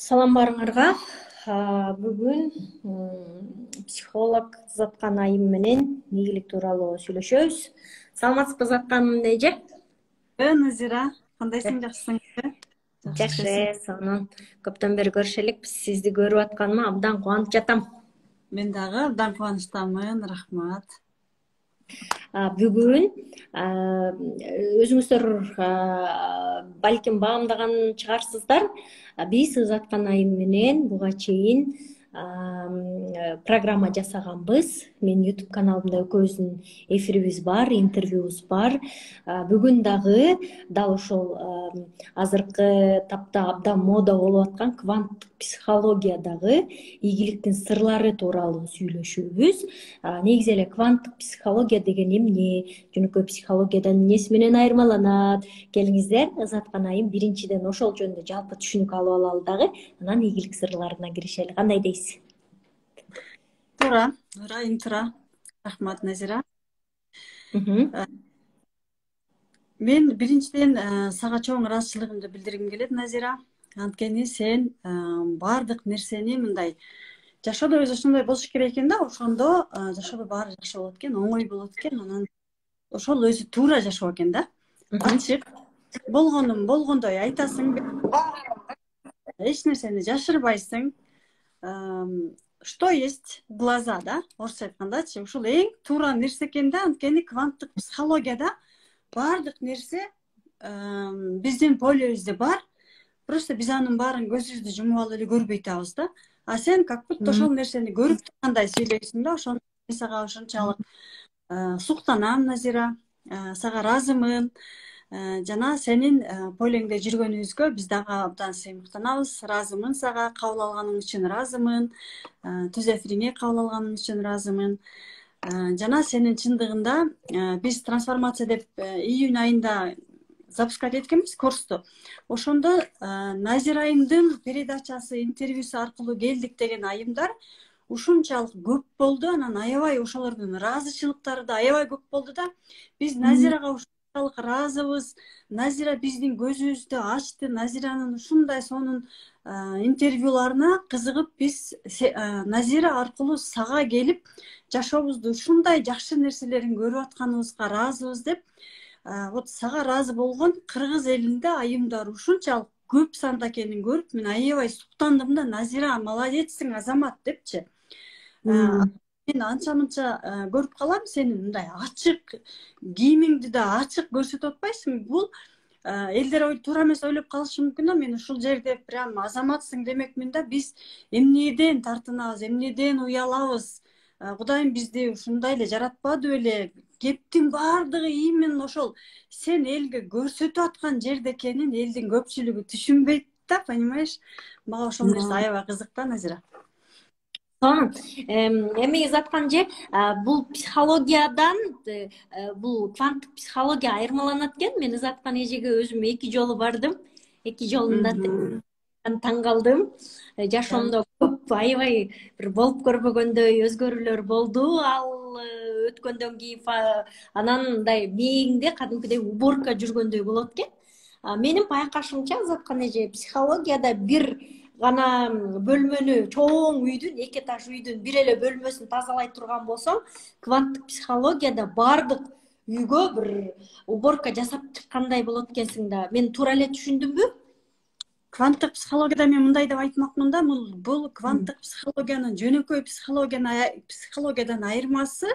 Салам барыңарга. Бүгүн психолог Заткан айым менен ийгилик тууралуу сүйлөшөбүз. Саламатсызбы Заткан эже? Назира, кандайсың, жакшысыңбы? Жакшы, сонун. Көптөн бери көрүшөлүкпүз. Сизди көрүп атканыма абдан кубанып жатам. Мен дагы абдан кубанычтамын, рахмат. Бүгүн өзүңүздөр балким баамдаган чыгарсыздар. Биз Заткан айым менен буга чейин программа жасаганбыз. Менин YouTube каналымда экөөбүздүн эфирибиз бар, интервьюбуз бар. Бүгүн дагы дал ошол азыркы тапта абдан мода болуп аткан кванттык психологиядагы ийгиликтин сырлары тууралуу сүйлөшүүбүз. Негизи эле кванттык психология деген эмне, жөнөкөй психологиядан эмнеси менен айырмаланат? Келиңиздер, Заткан айым биринчиден ошол жөнүндө жалпы түшүнүк алып алалы дагы, анан ийгилик сырларына киришели. Кандай дейсиз? Туура, айым туура. Рахмат, Назира. Мен биринчиден сага чоң ыраазычылыгымды билдиргим келет, Назира. Анткени сен баардык нерсени мындай жашоодо өзү ошондой болуш керек экен да, ошондо жашоодо баары жакшы болот экен, оңой болот экен, анан ошол өзү туура жашоо экен да. Ачык болгондой айтасың, эч нерсени жашырбайсың. Что есть глаза, да? Орусча айткандачы, ушул эң туура нерсе экен да. Анткени кванттык психологияда баардык нерсе биздин полебизде бар. Просто биз анын баарын көзүбүздү жумуп алып эле көрбөй атабыз да. А сен как будто ошол нерсени көрүп тургандай сүйлөйсүң да. Ошондо мен сага ошончолук суктанам, Назира. Сага ыраазымын. Жана сенин полеңде жүргөнүбүзгө биз дагы абдан сыймыктанабыз. Ыраазымын сага, кабыл алганың үчүн ыраазымын. Түз эфириңе кабыл алганың үчүн ыраазымын. Жана сенин чындыгында биз трансформация деп июнь айында запускать эткенбиз курсту. Ошондо Назира айымдын передачасы, интервьюсу аркылуу келдик деген айымдар ушунчалык көп болду. Анан аябай ошолордун ыраазычылыктары да аябай көп болду да. Биз Назирага ушунчалык ыраазыбыз. Назира биздин көзүбүздү ачты. Назиранын ушундай сонун интервьюларына кызыгып биз Назира аркылуу сага келип жашообузду ушундай жакшы нерселерин көрүп атканыбызга ыраазыбыз деп вот сага ыраазы болгон кыргыз элинде айымдар ушунчалык көп санда экенин көрүп мен аябай суктандым да. Назира, молодецсиң, азамат депчи. Мен анча мынча көрүп калам сенин мындай ачык кийимиңди да ачык көрсөтүп атпайсың. Бул элдер туура эмес ойлоп калышы мүмкүн да. Мен ушул жерде прям азаматсың демекмин да. Биз эмнеден тартынабыз, эмнеден уялабыз? Кудайым бизди ушундай эле жаратпады беле? Кептин баардыгы именно ошол сен элге көрсөтүп аткан жерде экенин элдин көпчүлүгү түшүнбөйт да, понимаешь? Мага ошол нерсе аябай кызык да, Назира. Сонун. Эми Заткан же, бул психологиядан, бул кванттык психология айырмаланат экен. Мен Заткан эжеге өзүм 2 жолу бардым. 2 жолунда таң калдым. Жашоомдо көп аябай бир болуп көрбөгөндөй өзгөрүүлөр болду. Ал өткөндөн кийин анан мындай мээңде кадимкидей уборка жүргөндөй болот экен. Менин байкашымча, Заткан эже, психологияда бир гана бөлмөнү, чоң үйдүн, 2 этаж үйдүн бир эле бөлмөсүн тазалай турган болсоң, кванттык психологияда баардык үйгө бир уборка жасап чыккандай болот экенсиң да. Мен туура эле түшүндүмбү? Кванттык психологияда мен мындай деп айтмакмын да, бул кванттык психологиянын жөнөкөй психологиядан айырмасы.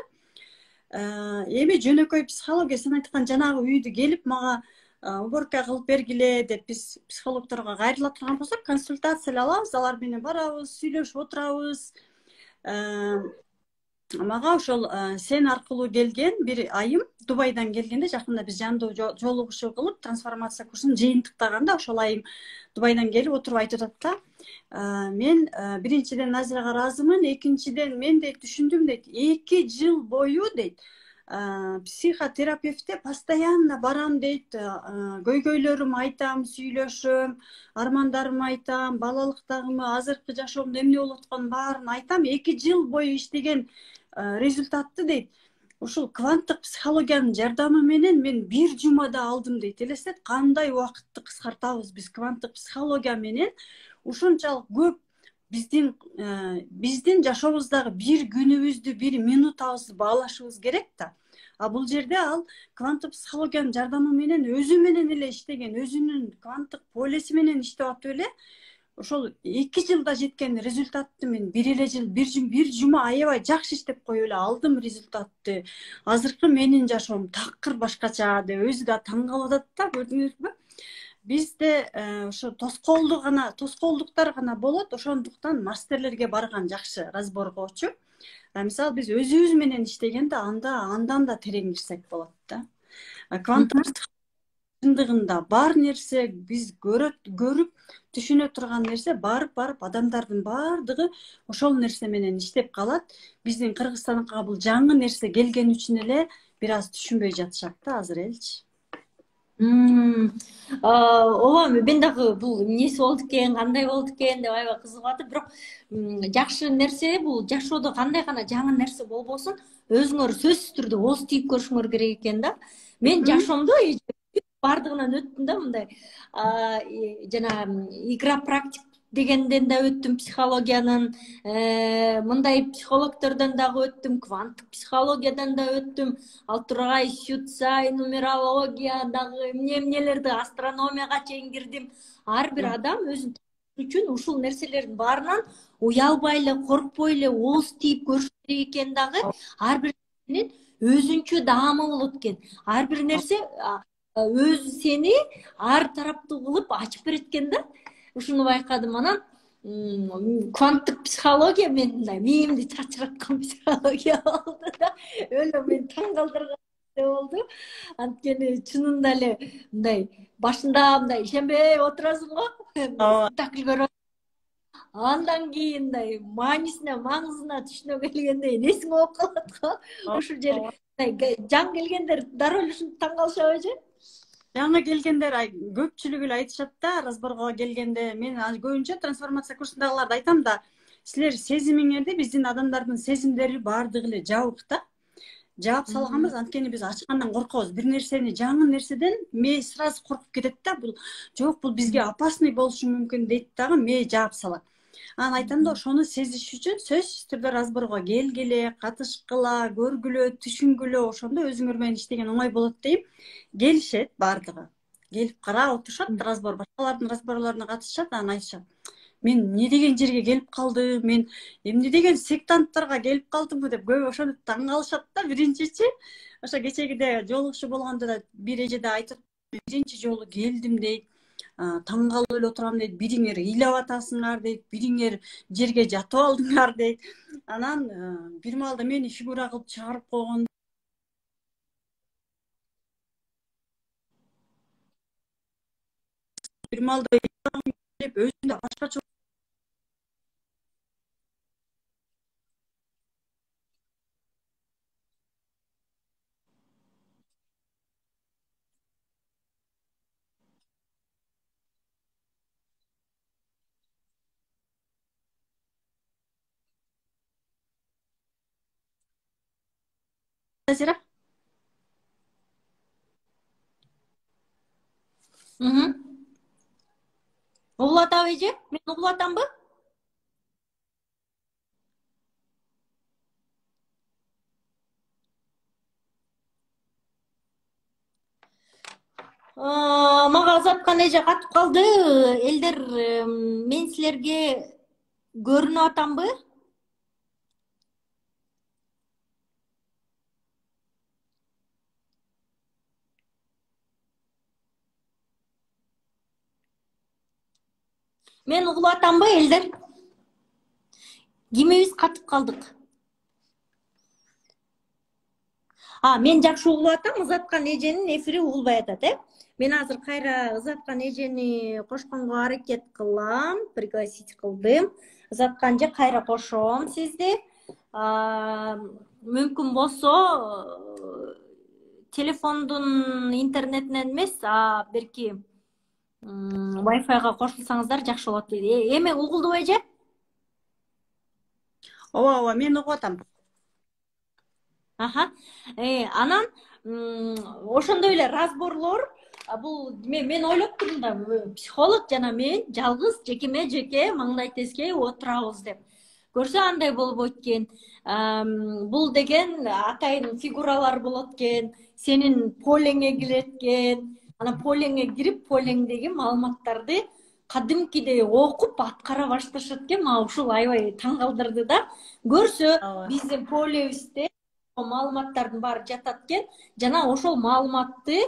Эми жөнөкөй психология сен айткан жанагы үйдү келип мага уборка кылып бергиле деп биз психологторго кайрыла турган болсок, консультация алабыз, алар менен барабыз, сүйлөшүп отурабыз. Мага ошол сен аркылуу келген бир айым Дубайдан келгенде, жакында биз жандуу жолугушуу кылып трансформация курсун жыйынтыктаганда ошол айым Дубайдан келип отуруп айтып атат да. Мен биринчиден Назирага ыраазымын, экинчиден мен дейт түшүндүм дейт, 2 жыл бою дейт психотерапевтте постоянно барам дейт, көйгөйлөрүм айтам, сүйлөшөм, армандарымды айтам, балалыктагымы, азыркы жашоомдо эмне болуп атканын баарын айтам. 2 жыл бою иштеген результатты дейт ушул кванттык психологиянын жардамы менен мен бир жумада алдым дейт. Элестет, кандай убакытты кыскартабыз биз кванттык психология менен. Ушунчалык көп биздин жашообуздагы бир күнүбүздү, бир минутабызды баалашыбыз керек да. А бул жерде ал кванттык психологиянын жардамы менен өзү менен эле иштеген, өзүнүн кванттык полеси менен иштеп атып эле ошол 2 жылда жеткен результатты мен бир эле жыл, бир жума аябай жакшы иштеп коюп эле алдым результатты. Азыркы менин жашоом такыр башкача деп өзү да таң калып атат да, көрдүңүзбү? Бизде ошо тоскоолдуктар гана болот, ошондуктан мастерлерге барган жакшы разборгоочу. Мисалы биз өзүбүз менен иштегенде андан да терең кирсек болот да. Кванттык чындыгында бар нерсе биз көрүп түшүнө турган нерсе барып адамдардын баардыгы ошол нерсе менен иштеп калат. Биздин Кыргызстанга бул жаңы нерсе келген үчүн эле бир аз түшүнбөй жатышат да азыр элчи. Ооба, мен дагы бул эмнеси болду экен, кандай болду экен деп аябай кызыгып атып, бирок жакшы нерсе бул жашоодо кандай гана жаңы нерсе болбосун, өзүңөр сөзсүз түрдө ооз тийип көрүшүңөр керек экен да. Мен жашоомдо бардыгынан өттүм да, мындай жана игра практик дегенден да өттүм психологиянын, мындай психологдордон дагы өттүм, кванттык психологиядан да өттүм, ал тургай сюцай, нумерология дагы эмнелерди, астрономияга чейин кирдим. Ар бир адам өзүн үчүн ушул нерселердин баарынан уялбай эле, коркпой эле ооз тийип көрүш керек экен дагы. Ар бир нерсенин өзүнчө даамы болот экен. Ар бир нерсе өзү сени ар тараптуу кылып ачып берет экен да. Ушуну байкадым. Анан кванттык психология мындай мээңди чачыраткан психология болду да. Өлө мени таң калтырган болду. Анткени чынында эле мындай башында мындай ишенбей отурасың го. Спектакль көрүп андан кийин мындай маанисине, маңызына түшүнө келгенде эсиң болуп калат го. Ушул жер жаңы келгендер дароо эле ушинтип таң калышабы? Жаңы келгендер көпчүлүгү эле айтышат да, разборго келгенде. Мен көбүнчө трансформация курсундагыларда айтам да, силер сезимиңерди, биздин адамдардын сезимдери баардыгы эле жабык да. Жаап салганбыз, анткени биз ачкандан коркобуз. Бир нерсени, жаңы нерседен мээ сразу коркуп кетет да. Бул жок, бул бизге опасный болушу мүмкүн дейт дагы, мээ жаап салат. Анан айтам да, ошону сезиш үчүн сөзсүз түрдө разборго келгиле, катышкыла, көргүлө, түшүнгүлө, ошондо өзүңөр менен иштеген оңой болот дейм. Келишет баардыгы. Келип карап отурушат, разбор, башкалардын разборлоруна катышат, анан айтышат. Мен эмне деген жерге келип калдым, мен эмне деген сектанттарга келип калдымбы деп көбү ошону таң калышат да, биринчичи. Ошо кечегиде жолугушуу болгондо да бир эже да айтып, биринчи жолу келдим дейт. Таң калып эле отурам дейт, бириңер ыйлап атасыңар дейт, бириңер жерге жатып алдыңар дейт. Анан бир маалда мени фигура кылып чыгарып койгон. Бир маалда деп өзүндө башкача Назира. Угулатабы эже? Мен угулатамбы? Мага узаткан эже катып калды. Элдер, мен силерге көрүнүп атамбы? Мен угулуп атамбы элдер? Кимибиз катып калдык? Мен жакшы угулуп атам, узаткан эженин эфири угулбай атат, Мен азыр кайра узаткан эжени кошконго аракет кылам, пригласить кылдым. Узатканча кайра кошом сизди. Мүмкүн болсо телефондун интернетинен эмес, берки Wi-Fi'га кошулсаңыздар жакшы болот дейт. Эми угулдубу эже? Ооба, мен угуп атам. Аха. Анан ошондой эле разборлор бул мен ойлоп турдум да психолог жана мен жалгыз жекеме жеке маңдай тескей отурабыз деп. Көрсө андай болбойт экен. Бул деген атайын фигуралар болот экен. Сенин полеңе кирет экен. Анан полеңе кирип, полеңдеги маалыматтарды кадимкидей окуп аткара башташат экен. Мага ушул аябай таң калтырды да. Көрсө биздин полебизде маалыматтардын баары жатат экен, жана ошол маалыматты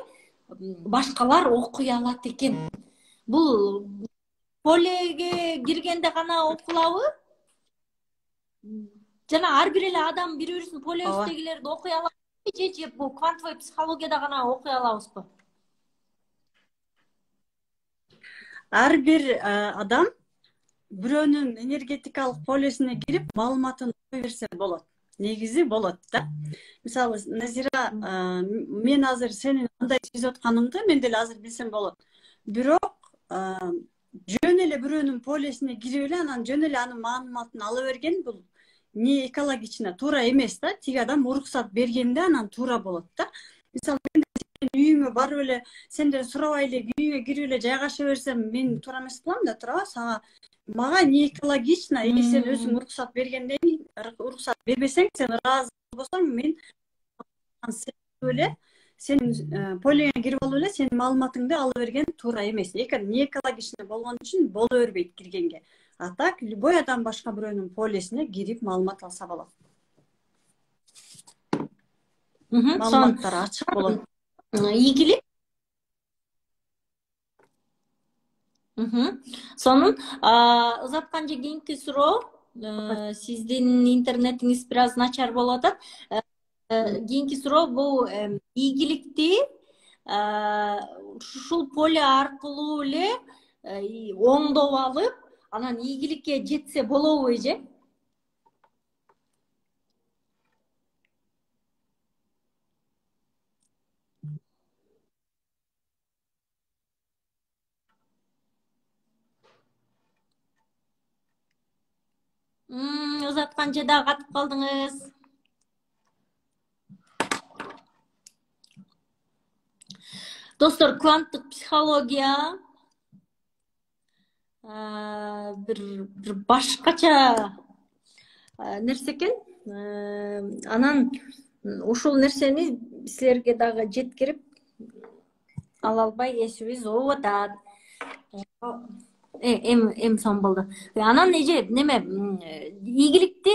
башкалар окуй алат экен. Бул полеге киргенде гана окулабы? Жана ар бир эле адам бири-бирисин полебиздегилерди окуй алабы же бул квантовый психологияда гана окуй алабызбы? Ар бир адам бирөөнүн энергетикалык полесине кирип маалыматын окуй берсе болот. Негизи болот да. Мисалы, Назира, мен азыр сенин кандай сезип атканыңды мен деле азыр билсем болот. Бирок жөн эле бирөөнүн полесине кирип эле анан жөн эле анын маалыматын ала берген бул не экологично туура эмес да. Тиги адам уруксат бергенде анан туура болот да. Мисалы, мен үйүңө барып эле сенден сурабай эле үйүңө кирип эле жайгаша берсем мен туура эмес кылам да, туура. Мага не экологично, эгер сен өзүң уруксат бергенден кийин, уруксат бербесең, сен ыраазы болбосоң, мен сенин полеңе кирип алып эле сенин маалыматыңды ала берген туура эмес. Не экологично болгон үчүн боло бербейт киргенге. А так любой адам башка бирөөнүн полесине кирип маалымат алса болот. Маалыматтар ачык болот. Ийгилик. Сонун узатканча кийинки суроо, сиздин интернетиңиз бир аз начар болуп атат. Кийинки суроо бул ийгиликти ушул поле аркылуу эле оңдоп алып, анан ийгиликке жетсе болобу же? Узатканча да катып калдыңыз. Достор, кванттык психология бир башкача нерсе экен. Анан ушул нерсени силерге дагы жеткирип ала албай эсибиз ооп атат. Эм сон болду. Анан неме ийгиликти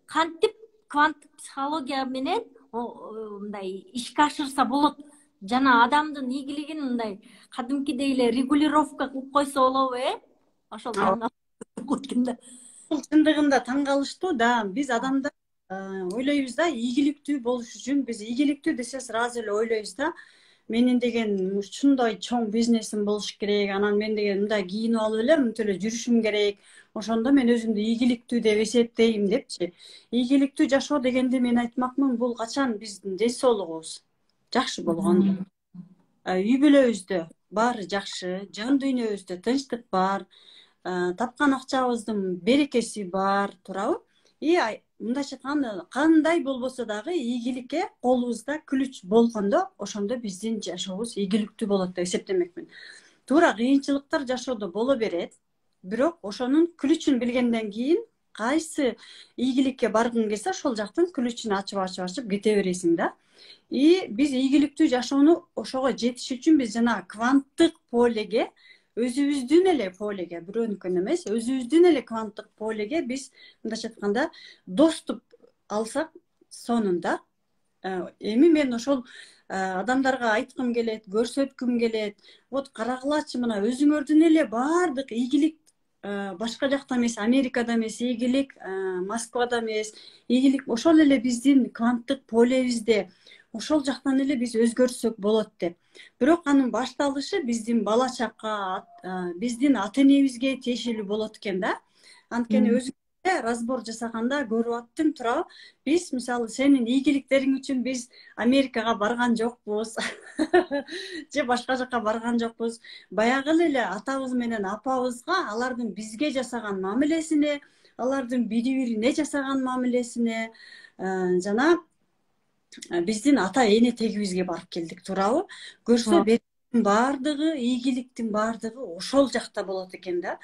кантип кванттык психология менен мындай ишке ашырса болот, жана адамдын ийгилигин мындай кадимкидей эле регулировка кылып койсо болобу, Ошол да. Чындыгында таң калыштуу да. Биз адамдар ойлойбуз да, ийгиликтүү болуш үчүн биз ийгиликтүү десе сразу эле ойлойбуз да. Менин деген ушундай чоң бизнесим болуш керек, анан мен деген мындай кийинип алып эле мынтип эле жүрүшүм керек. Ошондо мен өзүмдү ийгиликтүү деп эсептейм депчи. Ийгиликтүү жашоо дегенди мен айтмакмын, бул качан биздин ден соолугубуз жакшы болгон. Үй бүлөбүздө баары жакшы, жан дүйнөбүздө тынчтык бар, тапкан акчабыздын берекеси бар, туурабы? Мындайча айтканда, кандай болбосо дагы ийгиликке колубузда күлүч болгондо, ошондо биздин жашообуз ийгиликтүү болот деп эсептемекмин. Туура кыйынчылыктар жашоодо боло берет, бирок ошонун күлүчүн билгенден кийин кайсы ийгиликке баргың келсе, ошол жактын күлүчүн ачып кете бересиң да. Биз ийгиликтүү жашоону ошого жетиш үчүн биз жана кванттык полеге, өзүбүздүн эле полеге, бирөөнүкүн эмес, өзүбүздүн эле кванттык полеге биз мындайча айтканда доступ алсак сонунда. Эми мен ошол адамдарга айткым келет, көрсөткүм келет. Вот карагылачы, мына өзүңөрдүн эле баардык ийгилик башка жакта эмес, Америкада эмес, ийгилик Москвада эмес, ийгилик ошол эле биздин кванттык полебизде, ошол жактан эле биз өзгөртсөк болот деп. Бирок анын башталышы биздин бала чакка, биздин ата энебизге тиешелүү болот экен да. Анткени өзүңүзгө разбор жасаганда көрүп аттым, туурабы? Биз мисалы сенин ийгиликтериң үчүн биз Америкага барган жокпуз. Же башка жакка барган жокпуз. Баягы эле атабыз менен апабызга алардын бизге жасаган мамилесине, алардын бири-бирине жасаган мамилесине жана биздин ата эне тегибизге барып келдик, туурабы? Көрсө берүүнүн баардыгы, ийгиликтин баардыгы ошол жакта болот экен да.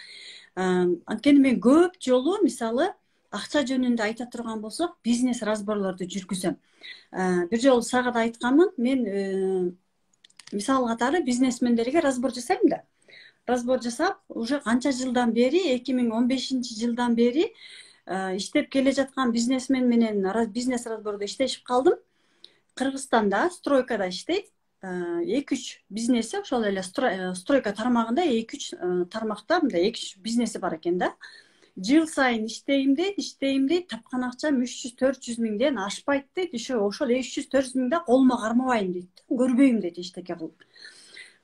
Анткени мен көп жолу мисалы акча жөнүндө айта турган болсок, бизнес разборлорду жүргүзөм. Бир жолу сага да айтканмын, мен мисал катары бизнесмендерге разбор жасайм да. Разбор жасап, уже канча жылдан бери, 2015 жылдан бери иштеп келе жаткан бизнесмен менен бизнес разбордо иштешип калдым. Кыргызстанда стройкада иштейт. 2-3 бизнеси ошол эле стройка тармагында 2-3 тармакта мындай 2-3 бизнеси бар экен да. Жыл сайын иштейм дейт, тапкан акчам 300-400 миңден ашпайт дейт. Ошол 300-400 миңде колума кармабайм дейт. Көрбөйм дейт эчтеке кылып.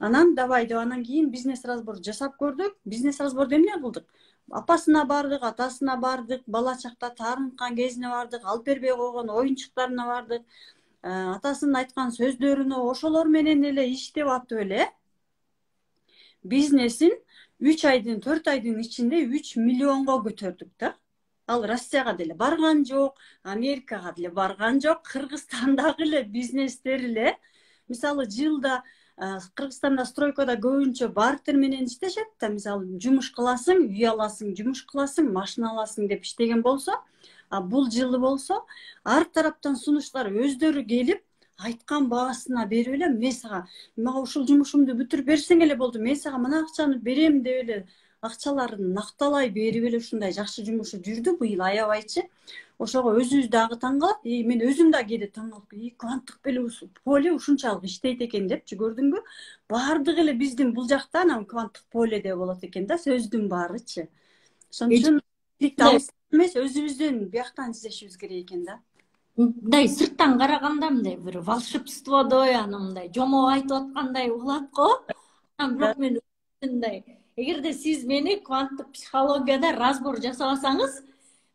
Анан давай деп, анан кийин бизнес разбор жасап көрдүк. Бизнес разборду эмне кылдык? Апасына бардык, атасына бардык, бала чакта таарынткан кезине бардык, алып бербей койгон оюнчуктарына бардык. Атасынын айткан сөздөрүнө ошолор менен эле иштеп атып эле бизнесин 3 айдын 4 айдын ичинде 3 миллионго көтөрдүк да. Ал Россияга деле барган жок, Америкага деле барган жок, Кыргызстандагы эле бизнестер эле мисалы жылда Кыргызстанда стройкада көбүнчө бартер менен иштешет да. Мисалы жумуш кыласың, үй аласың, жумуш кыласың, машина аласың деп иштеген болсо, бул жылы болсо ар тараптан сунуштар өздөрү келип айткан баасына берип эле, мен сага мага ушул жумушумду бүтүрүп берсең эле болду, мен сага мына акчаны берем деп эле акчаларын накталай берип эле ушундай жакшы жумушу жүрдү быйыл, аябайчы. Ошого өзүбүз дагы таң калат. Мен өзүм да кээде таң калып, кванттык поле ушунчалык иштейт экен депчи, көрдүңбү? Баардыгы эле биздин бул жакта анан кванттык поледе болот экен да, сөздүн баарычы. Ошон үчүн эмес, өзүбүздөн бияктан издешибиз керек экен да. Мындай сырттан караганда мындай бир волшебстводой, мындай жомок айтып аткандай угулат го. Бирок мен мындай, эгерде сиз мени кванттык психологияда разбор жасабасаңыз,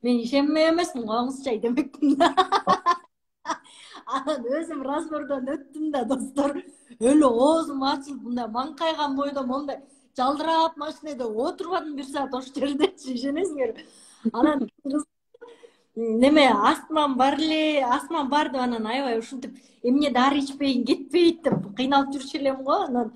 мен ишенбей эмесмин, коңузчай демекмин да. Анан өзүм разбордон өттүм да, достор. Өлө оозум ачылып, мындай маңкайган бойдо мондай жалдырап машинеде отурбадым 1 саат ошол жердечи, ишенесиңерби? Анан неме астмам бар деп, анан аябай ушинтип эмне дары ичпейин кетпейт деп кыйналып жүрчү элем го. Анан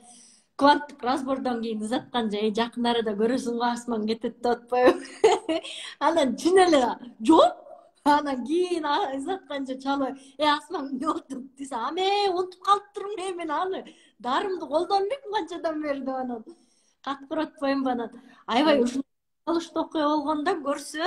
кванттык разбордон кийин узатканча жакын арада көрөсүң го, астман кетет деп атпайбы? Анан чын эле жок. Анан кийин узатканча чалы, астман эмне болду десе, унутуп калыптырмын, мен аны дарымды колдонбойм канчадан бери деп, анан каткыр атпаймынбы? Анан аябай ушундай алыштуу окуя болгондо көрсө,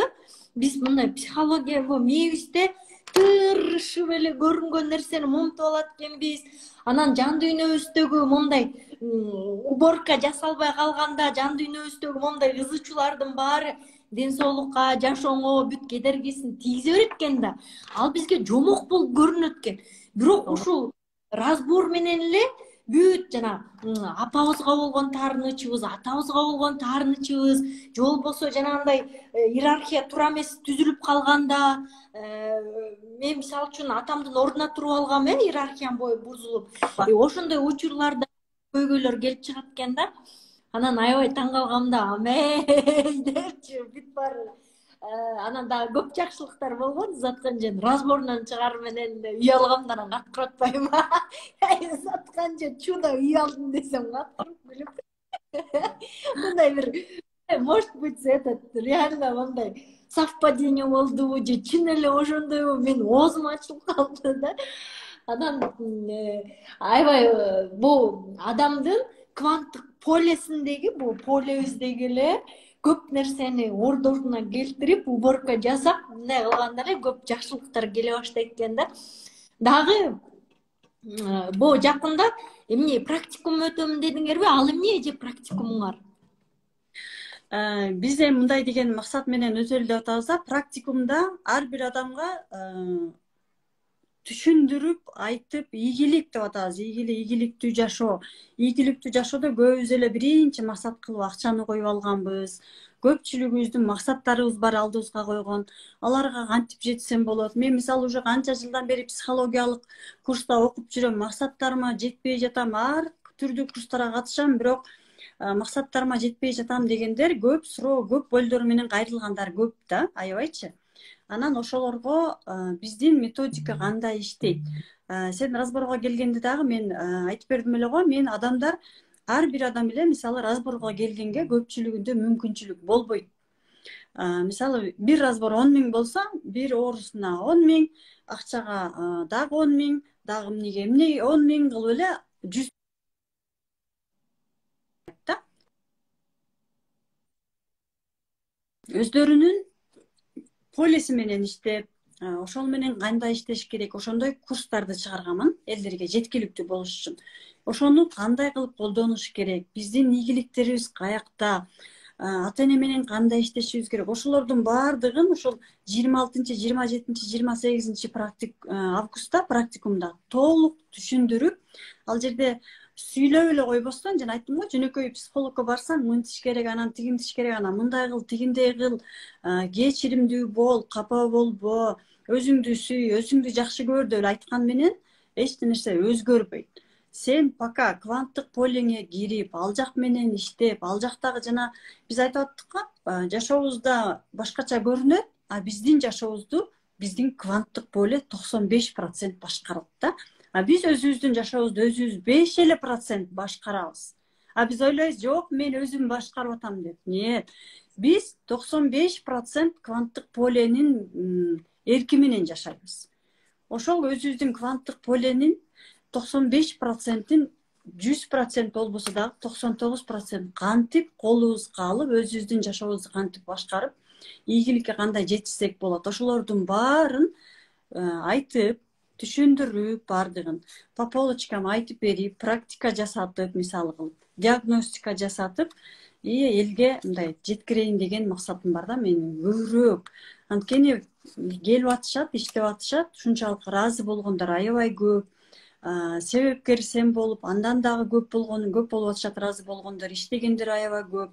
биз мындай психология мээбизде тырышып эле көрүнгөн нерсени умутуп алат экенбиз. Анан жан дүйнөбүздөгү мондай уборка жасалбай калганда, жан дүйнөбүздөгү мондай ызы чуулардын баары ден соолукка, жашооңо бүт кедергисин тийгизе берет экен да. Ал бизге жомок болуп көрүнөт экен. Бирок ушул разбор менен эле бүт жана апабызга болгон таарынычыбыз, атабызга болгон таарынычыбыз, же болбосо жанагындай иерархия туура эмес түзүлүп калганда, мен мисалы үчүн атамдын ордуна туруп алгам, иерархиям бузулуп, ошондой учурларда көйгөйлөр келип чыгат экен да. Анан аябай таң калгам да, депчи бүт баары. Анан дагы көп жакшылыктар болгон, узаткан жөн разборунан чыгар менен үй алгам да, анан каткыр атпайбы? Узатканча чудо үй алдым десем, каткырып күлүп. Мындай бир, может быть, реально мындай совпадение болдубу же чын эле ошондойбу, мен оозум ачылып калды да. Анан аябай бул адамдын кванттык полесиндеги, бул полебиздеги эле көп нерсени ордосуна келтирип, уборка жасап, мындай кылганда эле көп жакшылыктар келе баштайт экен да. Дагы бул жакында эмне практикум өтөм дедиңерби? Ал эмне же практикумуңар? Биз эми мындай деген максат менен өтөлү деп атабыз. Практикумда ар бир адамга түшүндүрүп айтып, ийгилик деп атабыз. Ийгиликтүү жашоо. Ийгиликтүү жашоодо көбүбүз эле биринчи максат кылып акчаны коюп алганбыз. Көпчүлүгүбүздүн максаттарыбыз бар алдыбызга койгон. Аларга кантип жетсем болот? Мен мисалы уже канча жылдан бери психологиялык курста окуп жүрөм. Максаттарыма жетпей жатам. Ар түрдүү курстарга катышам, бирок максаттарыма жетпей жатам дегендер көп, суроо көп, болдору менен кайрылгандар көп да, аябайчы. Анан ошолорго биздин методика кандай иштейт? Сен разборго келгенде дагы мен айтып бердим эле го, мен адамдар ар бир адам эле мисалы разборго келгенге көпчүлүгүндө мүмкүнчүлүк болбойт. Мисалы бир разбор 10.000 болсо, бир оорусуна 10.000, акчага дагы 10.000, дагы эмне 10.000 кылып эле 100 да. Өздөрүнүн полиси менен иштеп, ошол менен кандай иштеш керек, ошондой курстарды чыгарганмын элдерге жеткиликтүү болуш үчүн. Ошону кандай кылып колдонуш керек, биздин ийгиликтерибиз каякта, ата эне менен кандай иштешибиз керек, ошолордун баардыгын ошол 26, 27, 28 августта практикумда толук түшүндүрүп, ал жерде сүйлөп эле койбостон, жана айттым го, жөнөкөй психологко барсаң, мынтиш керек, анан тигинтиш керек, анан мындай кыл, тигиндей кыл, кечиримдүү бол, капа болбо, өзүңдү сүй, өзүңдү жакшы көр деп айткан менен эч нерсе өзгөрбөйт. Сен пока кванттык полеңе кирип, ал жак менен иштеп, ал жактагы жана биз айтып аттык го, жашообузда башкача көрүнөт, а биздин жашообузду биздин кванттык поле 95% башкарат да. Биз өзүбүздүн жашообузду өзүбүз 5% башкарабыз. Биз ойлойбуз, жок, мен өзүм башкарып атам деп. Нет. Биз 95% кванттык поленин эрки менен жашайбыз. Ошол өзүбүздүн кванттык поленин 95%-ин 100% болбосо дагы 99% кантип колубузга алып, өзүбүздүн жашообузду кантип башкарып, ийгиликке кандай жетишсек болот. Ошолордун баарын айтып, түшүндүрүп, баардыгын по полочкам айтып берип, практика жасатып, мисалы кылып, диагностика жасатып, элге мындай жеткирейин деген максатым бар да менин көбүрөөк. Анткени келип атышат, иштеп атышат, ушунчалык ыраазы болгондор аябай көп. Себепкер сен болуп, андан дагы көп болуп атышат, ыраазы болгондор, иштегендер аябай көп.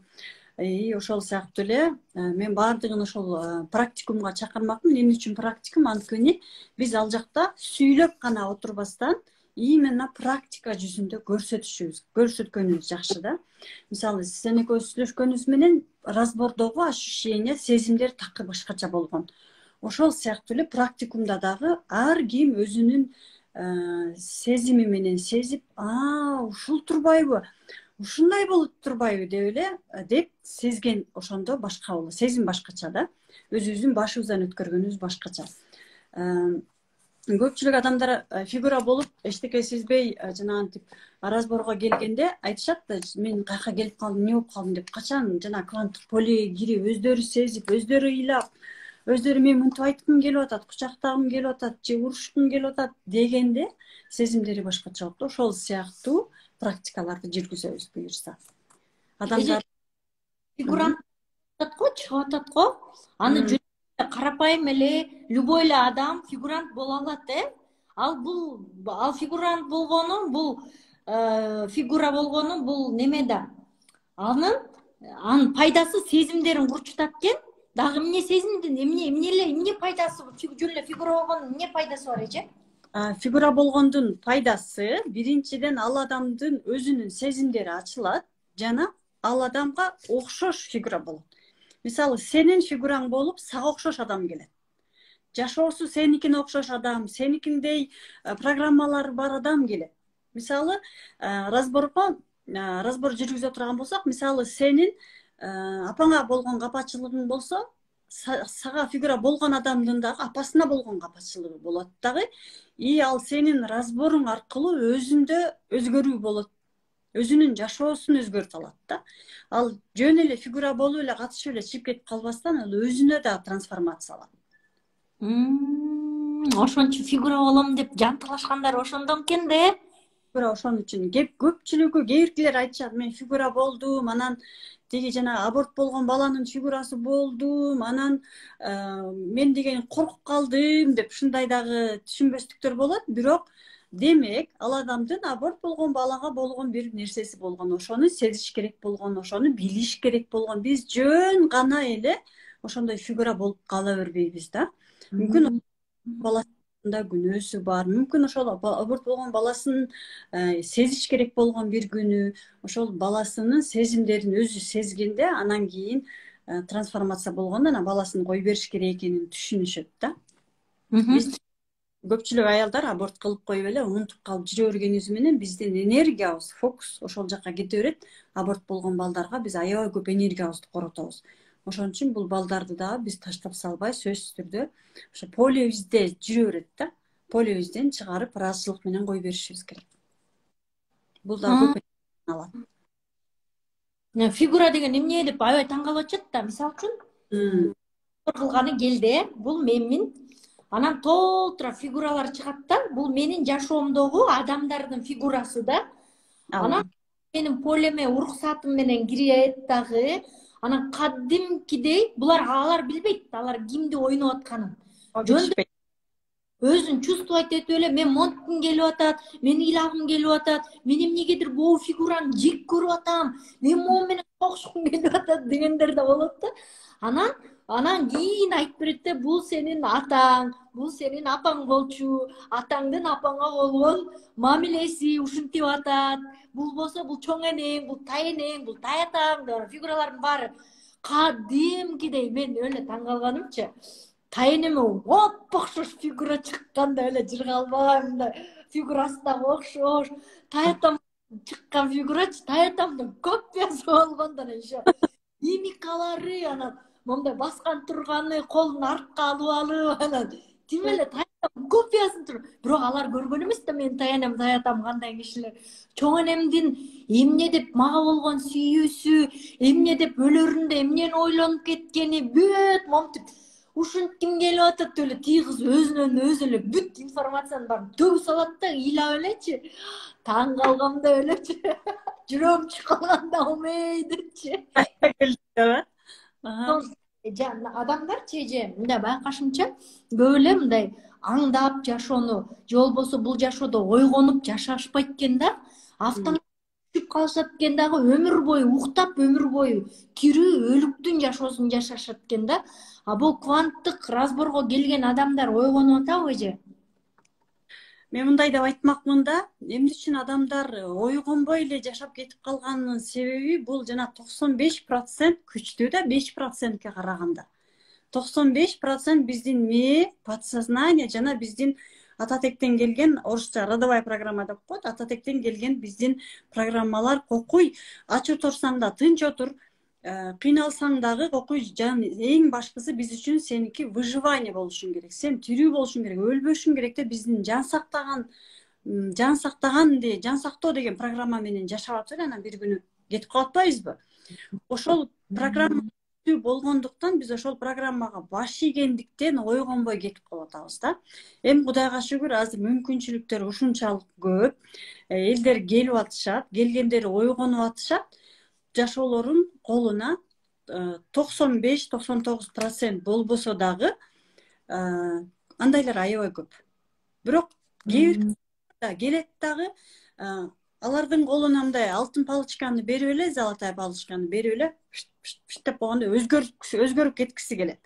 Ошол сыяктуу эле мен баардыгын ошол практикумга чакырмакмын. Эмне үчүн практикум? Анткени биз ал жакта сүйлөп гана отурбастан, именно практика жүзүндө көрсөткөнүбүз жакшы да. Мисалы, сиз экөөбүз сүйлөшкөнүбүз менен разбордогу ощущение, сезимдер такыр башкача болгон. Ошол сыяктуу эле практикумда дагы ар ким өзүнүн сезими менен сезип, ушул турбайбы, ушундай болуп турбайбы деп сезген, ошондо башка болот. Сезим башкача да. Өзүбүздүн башыбыздан өткөргөнүбүз башкача. Көпчүлүк адамдар фигура болуп, эчтеке сезбей, жанагынтип разборго келгенде айтышат да, мен каяка келип калдым, эмне болуп калдым деп, качан жана кванттык полеге кирип, өздөрү сезип, өздөрү ыйлап, өздөрү мен мынтип айткым келип атат, кучактагым келип атат, же урушкум келип атат дегенде сезимдери башкача болот. Ошол сыяктуу практикаларды жүргүзөбүз буюрса. Адамдар фигурант чыгып атат го, аны карапайым эле любой эле адам фигурант боло алат, ал фигурант болгону, бул фигура болгону, бул неме да. Анын пайдасы сезимдерин курчутат экен. Дагы эмне сезимдин, эмне пайдасы, жөн эле фигура болгондун эмне пайдасы бар эже? Фигура болгондун пайдасы, биринчиден, ал адамдын өзүнүн сезимдери ачылат, жана ал адамга окшош фигура болот. Мисалы, сенин фигураң болуп, сага окшош адам келет. Жашоосу сеникине окшош адам, сеникиндей программалары бар адам келет. Мисалы, разбор жүргүзө турган болсок, мисалы, сенин апаңа болгон капачылыгың болсо, сага фигура болгон адамдын дагы апасына болгон капачылыгы болот дагы. Ал сенин разборуң аркылуу өзүндө өзгөрүү болот. Өзүнүн жашоосун өзгөртө алат да. Ал жөн эле фигура болуп эле, катышып эле чыгып кетип калбастан, ал өзүнө да трансформация алат. Ошончо фигура болом деп жанталашкандар ошондон экен да. Фигура ошон үчүн. Көпчүлүгү, кээ айтышат, мен фигура болдум, анан тиги жана аборт болгон баланын фигурасы болдум, анан мен деген коркуп калдым деп, ушундай дагы түшүнбөстүктөр болот. Бирок демек, ал адамдын аборт болгон балага болгон бир нерсеси болгон, ошону сезиш керек болгон, ошону билиш керек болгон. Биз жөн гана эле ошондой фигура болуп кала бербейбиз да. Мүмкүн баласында күнөөсү бар, мүмкүн ошол аборт болгон баласын сезиш керек болгон бир күнү, ошол баласынын сезимдерин өзү сезгенде, анан кийин трансформация болгондо анан баласын кое бериш керек экенин түшүнүшөт да. Биз көпчүлүк аялдар аборт кылып коюп эле унутуп калып жүрө бергенибиз менен биздин энергиябыз, фокус ошол жака кете берет. Аборт болгон балдарга биз аябай көп энергиябызды коротобуз. Ошон үчүн бул балдарды дагы биз таштап салбай, сөзсүз түрдө ошо полебизде жүрө берет да. Полебизден чыгарып, ыраазычылык менен кое беришибиз керек. Бул да көп алат. Фигура деген эмне деп аябай таң калып атышат да. Мисалы үчүн кылганы келди, бул менмин. Анан толтура фигуралар чыгат да. Бул менин жашоомдогу адамдардын фигурасы да. Анан менин полеме уруксатым менен кирет дагы. Анан кадимкидей алар билбейт, алар кимди ойноп атканын. Өзүн чувствовать этип эле мен монтким келип атат, мен ыйлагым келип атат, мен эмнегедир бул фигураны жек көрүп атам, мен могу менен согушкум келип атат дегендер да болот да. Анан кийин айтып берет да, бул сенин атаң, бул сенин апаң болчу, атаңдын апаңа болгон мамилеси ушинтип атат, бул болсо бул чоң энең, бул тай энең, бул тай атаң деген фигуралардын баары кадимкидей. Мен эле таң калганымчы, тай энеме оп-окшош фигура чыкканда эле жыргалбай мындай фигурасы дагы окшош. Тай атам чыккан фигурачы, тай атамдын копиясы болгондон еще мимикалары, анан мондай баскан турганы, колун артка алып, анан тим эле тай атам копиясын туруп. Бирок алар көргөн эмес да менин тай энем, тай атам кандай кишилер. Чоң энемдин эмне деп мага болгон сүйүүсү, эмне деп өлөрүндө эмнени ойлонуп кеткени бүт момтип ушинтким келип атат деп эле тиги кыз өзүнөн өзү эле бүт информацияны баарын төгүп салат да, ыйлап элечи. Таң калгам да элечи. Жүрөгүм чыгып калганда омей депчи. Адамдарчы эже мындай байкашымча көп эле мындай аңдап жашоону же болбосо бул жашоодо ойгонуп жашашпайт экен да. Автомат түшүп калышат экен дагы, өмүр бою уктап, өмүр бою тирүү өлүктүн жашоосун жашашат экен да. А бул кванттык разборго келген адамдар ойгонуп атабы эже? Мен мындай деп айтмакмын да, эмне үчүн адамдар ойгонбой эле жашап кетип калганынын себеби бул жана 95% күчтүү да 5%ке караганда. 95% биздин мээ, подсознание жана биздин ататектен келген, орусча родовая программа деп коет, ататектен келген биздин программалар кокуй ач отурсаң да тынч отур, кыйналсаң дагы кокуй жан эң башкысы биз үчүн сеники выживание болушуң керек. Сен тирүү болушуң керек, өлбөшүң керек да, биздин жан сактоо деген программа менен жашап атып эле анан бир күнү кетип калып атпайбызбы? Ошол программа болгондуктан биз ошол программага баш ийгендиктен ойгонбой кетип калып атабыз да. Эми Кудайга шүгүр азыр мүмкүнчүлүктөр ушунчалык көп. Элдер келип атышат, келгендери ойгонуп атышат. Жашоолорун колуна 95-99% болбосо дагы андайлар аябай көп. Бирок келет дагы алардын колуна мындай алтын палочканы берип эле, золотая палочканы берип эле пшт деп койгондо өзгөрүп кеткиси келет.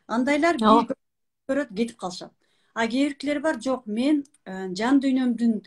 Андайлар көрөт, кетип калышат. А кээ биркилер бар, жок, мен жан дүйнөмдүн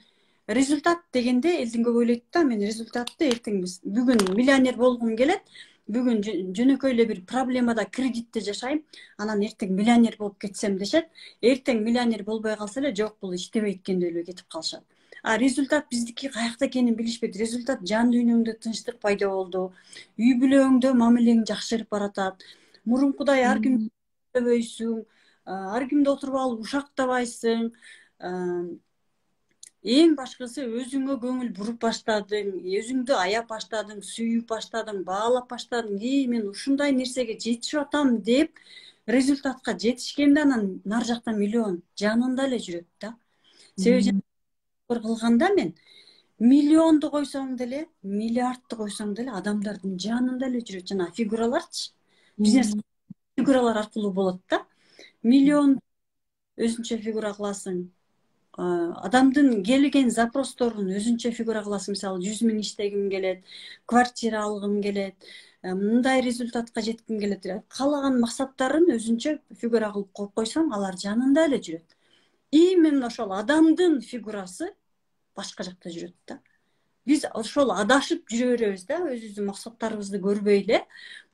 результат дегенде элдин көп ойлойт да, мен результатты бүгүн миллионер болгум келет, бүгүн жөнөкөй эле бир проблемада кредитте жашайм, анан эртең миллионер болуп кетсем дешет. Эртең миллионер болбой калса эле, жок, бул иштебейт экен деп эле кетип калышат. А результат биздики каякта экенин билишпейт. Результат жан дүйнөңдө тынчтык пайда болду, үй бүлөңдө мамилең жакшырып баратат, мурункудай ар күн өбөйсүң, ар кимди отуруп алып ушактабайсың. Эң башкысы өзүңө көңүл буруп баштадың, өзүңдү аяп баштадың, сүйүп баштадың, баалап баштадың. Мен ушундай нерсеге жетишип атам деп результатка жетишкенде анан нар жакта миллион жанында эле жүрөт да. Себеби кылганда мен миллионду койсоң деле, миллиардты койсоң деле адамдардын жанында эле жүрөт. Жана фигураларчы. Бизнес фигуралар аркылуу болот да. Миллион өзүнчө фигура кыласың. Адамдын келген запросторун өзүнчө фигура кыласың. Мисалы 100 000 иштегим келет, квартира алгым келет, мындай результатка жетким келет. Каалаган максаттарын өзүнчө фигура кылып коюп койсоң, алар жанында эле жүрөт. Именно ошол адамдын фигурасы башка жакта жүрөт да. Биз ошол адашып жүрө беребиз да, өзүбүздүн максаттарыбызды көрбөй эле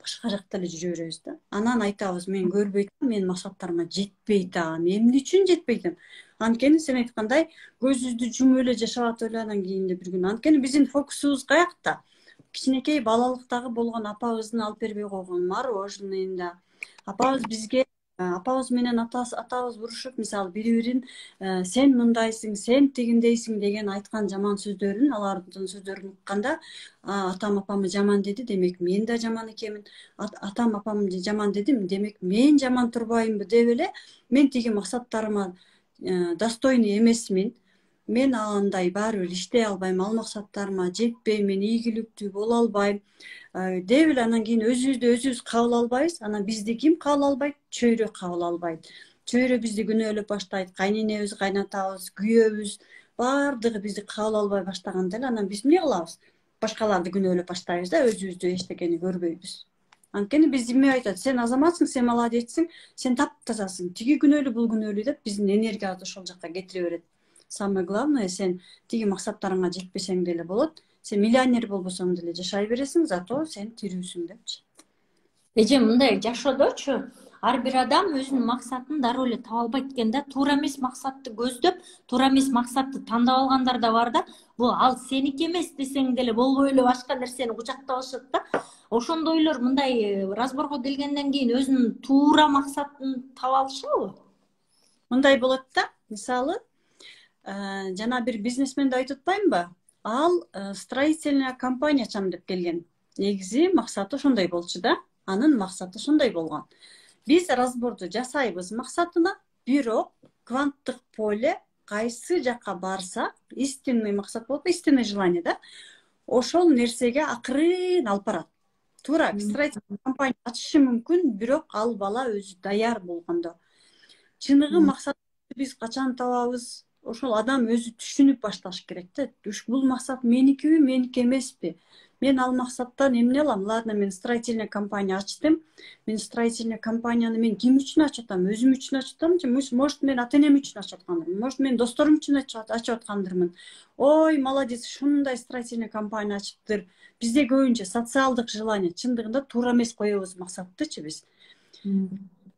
башка жакта эле жүрө беребиз да. Анан айтабыз, мен көрбөй атам, менин максаттарыма жетпей атам. Эмне үчүн жетпей атам? Анткени сен айткандай көзүбүздү жумуп эле жашап атып эле анан кийин бир күнү. Анткени биздин фокусубуз каякта? Кичинекей балалыктагы болгон апабыздын алып бербей койгон мороженыйында. Апабыз бизге апабыз менен атабыз урушуп, мисалы бири бирин сен мындайсың, сен тигиндейсиң деген айткан жаман сөздөрүн, алардын сөздөрүн укканда, атам апамы жаман деди, демек мен да жаман экенмин. Атам апам жаман дедим, демек мен жаман турбаймынбы деп эле мен тиги максаттарыма достойный эмесмин. Мен андай баары бир иштей албайм, ал максаттарыма жетпейм, мен ийгиликтүү боло албайм деп эле анан кийин өзүбүздү өзүбүз кабыл албайбыз. Анан бизди ким кабыл албайт? Чөйрө кабыл албайт. Чөйрө бизди күнөөлөп баштайт, кайненебиз, кайнатабыз, күйөөбүз баардыгы бизди кабыл албай баштаганда эле анан биз эмне кылабыз? Башкаларды күнөөлөп баштайбыз да, өзүбүздү эчтекени көрбөйбүз. Анткени бизди эмне айтат? Сен азаматсың, сен молодецсиң, сен таптазасың. Тиги күнөөлүү, бул күнөөлүү деп биздин энергиябызды ошол жакка кетире берет. Самое главное, сен тиги максаттарыңа жетпесең деле болот. Сен миллионер болбосоң деле жашай бересиң, зато сен тирүүсүң депчи. Эже мындай жашоодочу ар бир адам өзүнүн максатын дароо эле таба албайт экен да. Туура эмес максатты көздөп, туура эмес максатты тандап алгандар да бар да. Бул ал сеники эмес десең деле болбой эле башка нерсени кучактап алышат да. Ошондойлор мындай разборго келгенден кийин өзүнүн туура максатын таба алышабы? Мындай болот да. Мисалы, жана бир бизнесменди айтып атпаймынбы? Ал строительная компания ачам деп келген. Негизи максаты ошондой болчу да. Анын максаты ошондой болгон. Биз разборду жасайбыз максатына, бирок кванттык поле кайсы жакка барса, истинный максат болот, истинный желание да. Ошол нерсеге акырын алып барат. Туура, строительный компания ачышы мүмкүн, бирок ал бала өзү даяр болгондо. Чыныгы максатты биз качан табабыз? Ошол адам өзү түшүнүп башташ керек да. Бул максат меникиби, меники эмеспи? Мен ал максаттан эмне алам? Ладно, мен строительный компания ачтым. Мен строительный компанияны мен ким үчүн ачып атам? Өзүм үчүн ачып атамчы? Может, мен ата-энем үчүн ачып аткандырмын. Может, мен досторум үчүн ачып аткандырмын. Ой, молодец, ушундай строительный компания ачыптыр. Бизде көбүнчө социалдык желание, чындыгында туура эмес коебуз максаттычы биз.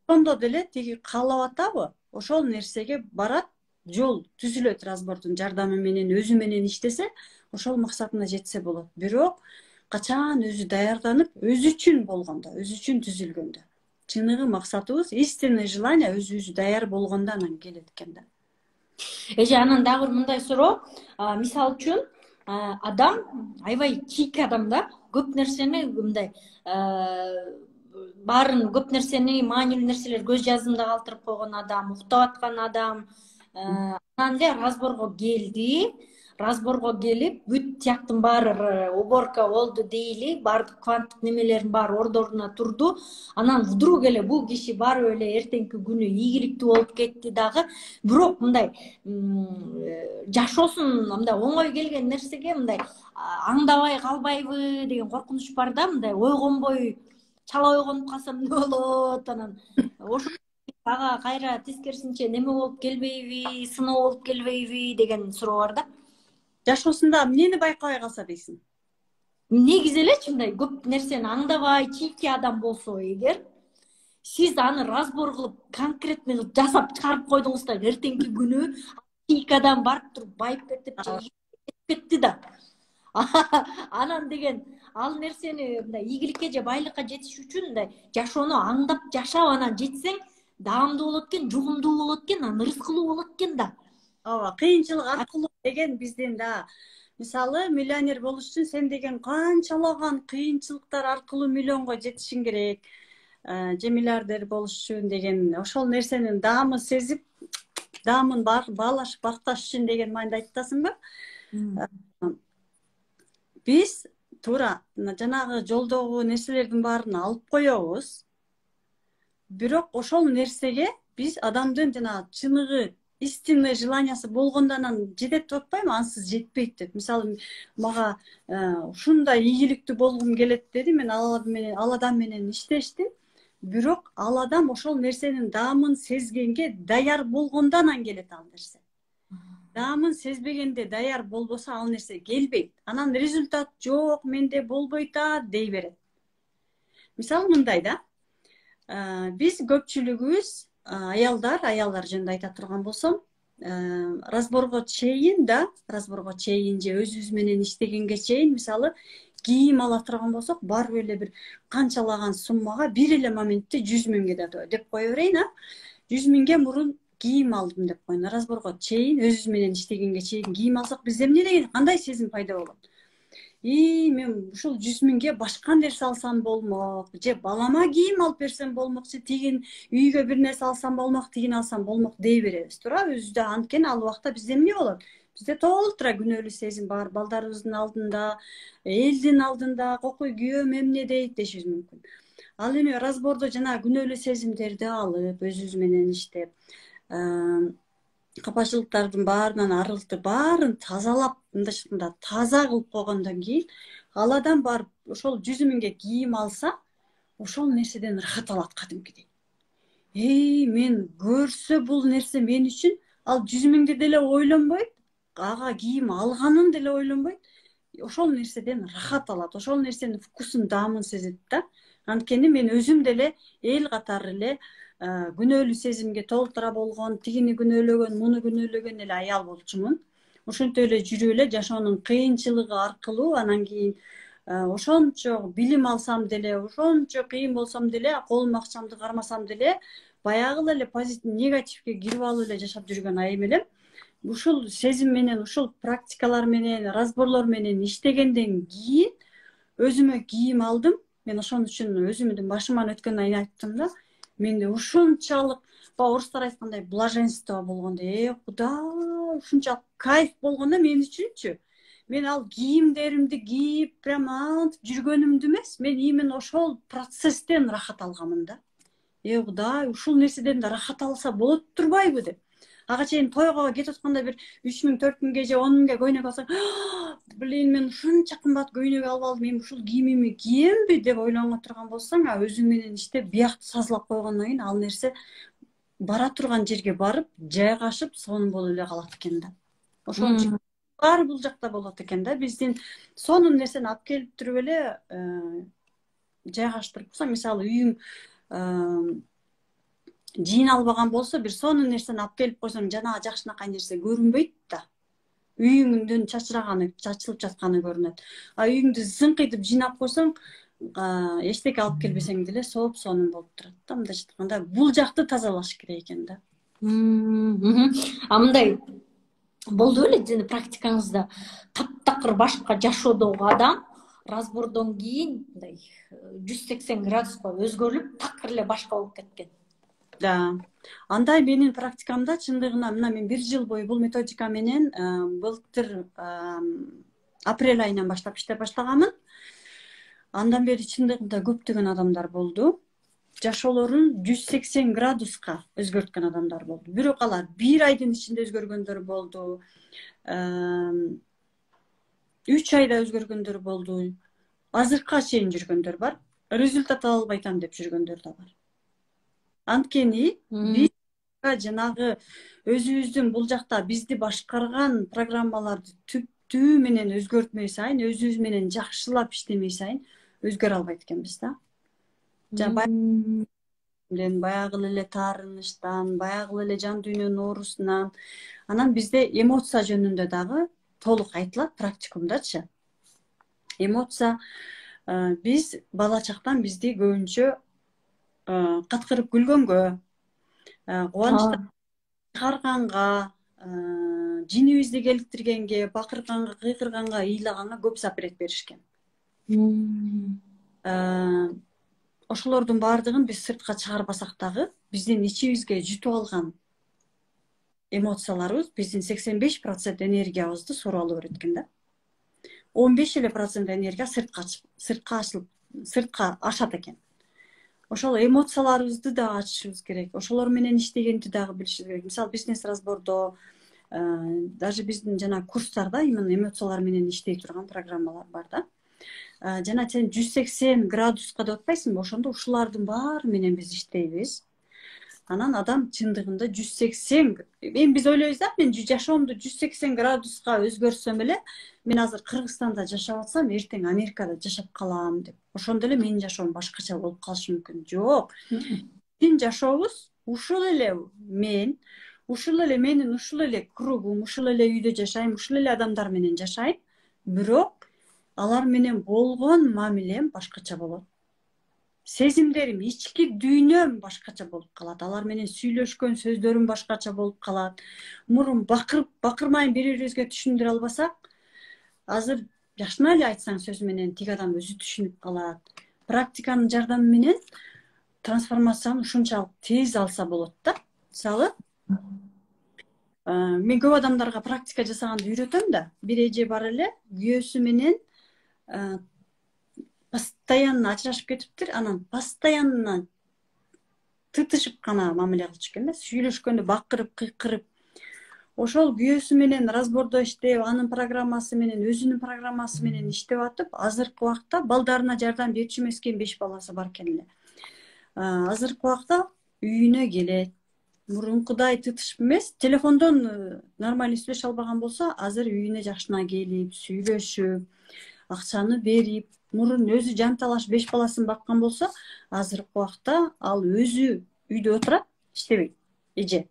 Ошондо деле тиги каалап атабы? Ошол нерсеге барат, жол түзүлөт разбордун жардамы менен, өзү менен иштесе, ошол максатына жетсе болот. Бирок качан өзү даярданып, өзү үчүн болгондо, өзү үчүн түзүлгөндө. Чыныгы максатыбыз, истинный желание өзүбүз даяр болгондо анан келет экен да. Эже анан дагы бир мындай суроо, мисалы үчүн адам аябай чийки адам да, көп нерсени мындай баарын көп нерсени, маанилүү нерселер көз жаздымда калтырып койгон адам, уктап аткан адам, анан эле разборго келди. Разборго келип, бүт тияктын баары уборка болду дейли, баардык кванттык немелердин баары ордоруна турду. Анан вдруг эле бул киши барып эле эртеңки күнү ийгиликтүү болуп кетти дагы. Бирок мындай жашоосун мындай оңой келген нерсеге мындай аңдабай калбайбы деген коркунуч бар да, мындай ойгонбой чала ойгонуп калсам эмне болот анан. Ошо ага кайра тескерисинче неме болуп келбейби, сыноо болуп келбейби деген суроо бар да. Жашоосунда эмнени байкабай калса дейсиң? Негизи элечи мындай көп нерсени аңдабай чийки адам болсо эгер, сиз аны разбор кылып, конкретный кылып жасап чыгарып койдуңуз да, эртеңки күнү чийки адам барып туруп байып кетти да. Анан деген ал нерсени мындай ийгиликке же байлыкка жетиш үчүн мындай жашоону аңдап жашап анан жетсең даамдуу болот экен, жугумдуу болот экен, анан ырыскылуу болот экен да. Ооба, кыйынчылык аркылуу деген биздин да. Мисалы, миллионер болуш үчүн сен деген канчалаган кыйынчылыктар аркылуу миллионго жетишиң керек. Же миллиардер болуш үчүн деген ошол нерсенин даамын сезип, даамын баалашып бакташ үчүн деген мааниде айтасыңбы? Биз туура жанагы жолдогу нерселердин баарын алып коебуз. Бирок ошол нерсеге биз адамдын жанагы чыныгы истинный желаниясы болгондо анан жетет деп атпаймынбы? Ансыз жетпейт деп. Мисалы, мага ушундай ийгиликтүү болгум келет деди, мен ал адам менен иштештим. Бирок ал адам ошол нерсенин даамын сезгенге даяр болгондо анан келет ал нерсе. даамын сезбегенде даяр болбосо ал нерсе келбейт. Анан результат жок, менде болбойт дей берет. Мисалы мындай да, биз көпчүлүгүбүз аялдар жөнүндө айта турган болсом, разборго чейин же өзүбүз менен иштегенге чейин мисалы кийим ала турган болсок, барып эле бир канчалаган суммага бир эле моментте 100 000 деп кое берейин, 100 000 мурун кийим алдым деп коеюн. Разборго чейин, өзүбүз менен иштегенге чейин кийим алсак, бизде эмне деген кандай сезим пайда болот? Мен ушул 100 000 башка нерсе алсам болмок, же балама кийим алып берсем болмок, же тигин үйгө бир нерсе алсам болмок, тигин алсам болмок дей беребиз, туура? Өзүбүздө анткени ал убакта бизде эмне болот? Бизде толтура күнөөлүү сезим бар. Балдарыбыздын алдында, элдин алдында, кокуй күйөөм эмне дейт дешибиз мүмкүн. Ал эми разбордо жана күнөөлүү сезимдерди алып, өзүбүз менен иштеп, капачылыктардын баарынан арылтып, баарын тазалап, мындайча айтканда таза кылып койгондон кийин, ал адам барып ошол 100 000 кийим алса, ошол нерседен рахат алат кадимкидей. Мен көрсө бул нерсе мен үчүн, ал 100 000 деле ойлонбойт, ага кийим алганын деле ойлонбойт. Ошол нерседен рахат алат, ошол нерсенин вкусун, даамын сезет да. Анткени мен өзүм деле эл катары эле күнөөлүү сезимге толтура болгон, тигини күнөөлөгөн, муну күнөөлөгөн эле аял болчумун. Ошентип эле жүрүп эле жашоонун кыйынчылыгы аркылуу, анан кийин ошончо билим алсам деле, ошончо кыйын болсом деле, колум акчамды кармасам деле, баягы эле негативге кирип алып эле жашап жүргөн айым элем. Ушул сезим менен, ушул практикалар менен, разборлор менен иштегенден кийин өзүмө кийим алдым. Мен ошон үчүн өзүмдүн башыман өткөн айттым да. Менде ушунчалык, орустар айткандай, блаженство болгондо, Кудай, ушунчалык кайф болгондо мен үчүнчү. Мен ал кийимдеримди кийип, прям антип жүргөнүмдү эмес, мен именно ошол процесстен рахат алганмын да. Кудай, ушул нерседен да рахат алса болот турбайбы деп. Ага чейин тойго кетип атканда бир 3000, 4000 же 10 000 көйнөк алсаң, мен ушунча кымбат көйнөк алып алдым, мен ушул кийимимди киемби деп ойлонго турган болсоң, өзүң менен иштеп, биякты сазалап койгондон кийин ал нерсе бара турган жерге барып, жайгашып, сонун болуп эле калат экен да. Ошон үчүн баары бул жакта болот экен да. Биздин сонун нерсени алып келип туруп эле жайгаштырып койсоң, мисалы үйүң жыйналбаган болсо, бир сонун нерсени алып келип койсоң, жанагы жакшынакай нерсе көрүнбөйт да. Үйүңдүн чачыраганы, чачылып жатканы көрүнөт. Үйүңдү зыңкыйтып жыйнап койсоң, эчтеке алып келбесең деле соп сонун болуп турат да. Мындайча айтканда, бул жакты тазалаш керек экен да. Мындай болду беле сиздин практикаңызда, таптакыр башка жашоодогу адам разбордон кийин мындай 180 градуска өзгөрүлүп, такыр эле башка болуп кеткен? Да. Андай менин практикамда чындыгына мына мен 1 жыл бою бул методика менен былтыр апрель айынан баштап иштеп баштаганмын. Андан бери чындыгында көптөгөн адамдар болду. Жашоолорун 180 градуска өзгөрткөн адамдар болду. Бирок алар 1 айдын ичинде өзгөргөндөр болду. 3 айда өзгөргөндөр болду. Азыркыга чейин жүргөндөр бар. Результат ала албай атам деп жүргөндөр да бар. Анткени биз жанагы өзүбүздүн бул жакта бизди башкарган программаларды түптүү менен өзгөртмөй сайын, өзүбүз менен жакшылап иштемей сайын өзгөрө албайт экенбиз да. Баягы эле таарынычтан, баягы эле жан дүйнөнүн оорусунан, анан бизде эмоция жөнүндө дагы толук айтылат практикумдачы. Эмоция, биз бала чактан бизди көбүнчө каткырып күлгөнгө, кубанычтан чыгарганга, жинибизди келиктиргенге, бакырганга, кыйкырганга, ыйлаганга көп запрет беришкен. Ошолордун баардыгын биз сыртка чыгарбасак дагы, биздин ичибизге жутуп алган эмоцияларыбыз биздин 85% энергиябызды сору алып берет экен да. 15% энергия сыртка ашат экен. Ошол эмоцияларыбызды да ачышыбыз керек. Ошолор менен иштегенди дагы билишибиз керек. Мисалы, бизнес разбордо, даже биздин жана курстарда именно эмоциялар менен иштей турган программалар бар да. Жана сен 180 градуска деп атпайсыңбы? Ошондо ушулардын баары менен биз иштейбиз. анан адам чындыгында 180, биз ойлойбуз да, мен жашоомду 180 градуска өзгөртсөм эле, мен азыр Кыргызстанда жашап атсам, эртең Америкада жашап калам деп. Ошондо эле менин жашоом башкача болуп калышы мүмкүн. Жок. Биздин жашообуз ушул эле мен, ушул эле менин ушул эле кругум, ушул эле үйдө жашайм, ушул эле адамдар менен жашайм. Бирок алар менен болгон мамилем башкача болот. Сезимдерим, ички дүйнөм башкача болуп калат. Алар менен сүйлөшкөн сөздөрүм башкача болуп калат. Мурун бакырмайын бири-бирибизге түшүндүрө албасак, азыр жакшына эле айтсаң сөз менен тиги адам өзү түшүнүп калат. Практиканын жардамы менен трансформацияны ушунчалык тез алса болот да. Мисалы, мен көп адамдарга практика жасаганды үйрөтөм да. Бир эже бар эле, күйөөсү менен постоянно ажырашып кетиптир, анан постоянно тытышып гана мамиле кылчу экен да, сүйлөшкөндө бакырып, кыйкырып. Ошол күйөөсү менен разбордо иштеп, анын программасы менен, өзүнүн программасы менен иштеп атып, азыркы убакта балдарына жардам берчү эмес экен, 5 баласы бар экен эле. Азыркы убакта үйүнө келет. Мурункудай тытышып эмес, телефондон нормально сүйлөшө албаган болсо, азыр үйүнө жакшына келип, сүйлөшүп, акчаны берип, мурун өзү жанталаш 5 баласын баккан болсо, азыркы убакта ал өзү үйдө отурат, иштебейт, эже.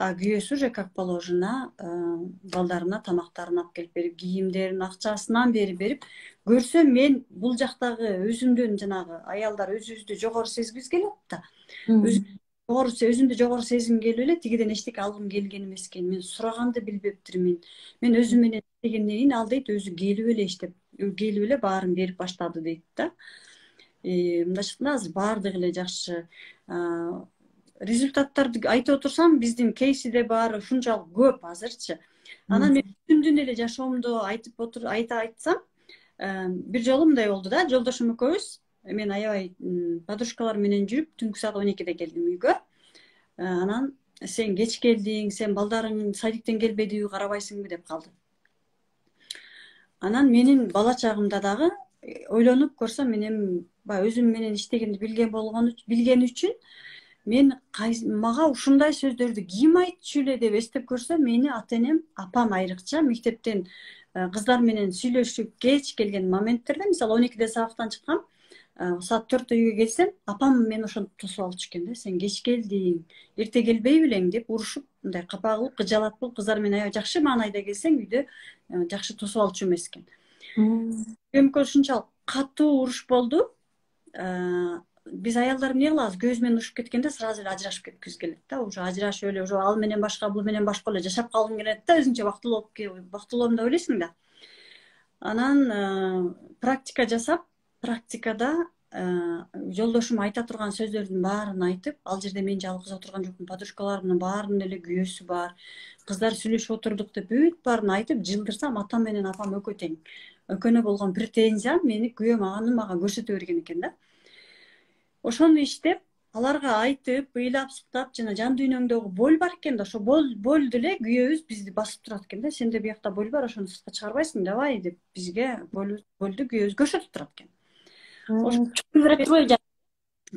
Күйөөсү уже как положено балдарына тамактарын алып келип берип, кийимдерин, акчасынан берип, көрсөм мен бул жактагы өзүмдүн жанагы аялдар өзүбүздү жогору сезгибиз келет да. Өзүмдү жогору сезгим келип эле, тигиден эчтеке алгым келген эмес экен. Мен сураганды билбептирмин. Мен өзүм менен иштегенден кийин ал дейт, өзү келип эле иштеп, келип эле баарын берип баштады дейт да. Мындайча айтканда азыр баардыгы эле жакшы. Результаттарды айтып отурсам, биздин кейсиде бар ушунчалык көп азырчы. Анан мен өзүмдүн эле жашоомду айтсам, бир жолу мындай болду да, жолдошум экөөбүз, мен аябай подружкалар менен жүрүп, түнкү саат 12-де келдим үйгө. Анан сен кеч келдиң, сен балдарың садиктен келбеди, карабайсыңбы деп калды. Анан менин бала чагымда дагы ойлонуп көрсөм, мен өзүм менен иштегенди билген үчүн мен мага ушундай сөздөрдү ким айтчу эле деп эстеп көрсөм, мени ата-энем, апам айрыкча мектептен кыздар менен сүйлөшүп кеч келген моменттерде, мисалы 12-де сабактан чыккам, саат 4-тө үйгө келсем, апам мени ошентип тосуп алчу экен да, сен кеч келдиң, эрте келбей белең деп урушуп, мындай капа кылып, кыжалат болуп, кыздар менен аябай жакшы маанайда келсең, үйдө жакшы тосуп алчу эмес экен. Экөөбүзгө ушунчалык катуу уруш болду. Биз аялдар эмне кылабыз? Көз менен урушуп кеткенде сразу эле ажырашып кеткибиз келет да. Уже ажырашып эле, уже ал менен башка, бул менен башка эле жашап калгың келет да, өзүңчө бактылуум деп ойлойсуң да. Анан практика жасап, практикада жолдошум айта турган сөздөрдүн баарын айтып, ал жерде мен жалгыз отурган жокмун, подружкаларымдын баарынын эле күйөөсү бар, кыздар сүйлөшүп отурдук деп бүт баарын айтып жылдырсам, атам менен апам экөө тең. Экөөнө болгон претензия мени күйөөм аганы мага көрсөтө берген экен да. Ошону иштеп, аларга айтып, ыйлап, сыктап, жана жан дүйнөңдөгү боль бар экен да, ошо больду эле күйөөбүз бизди басып турат экен да. Сенде буякта боль бар, ошону сыртка чыгарбайсың, давай деп бизге больду күйөөбүз көрсөтүп турат экен.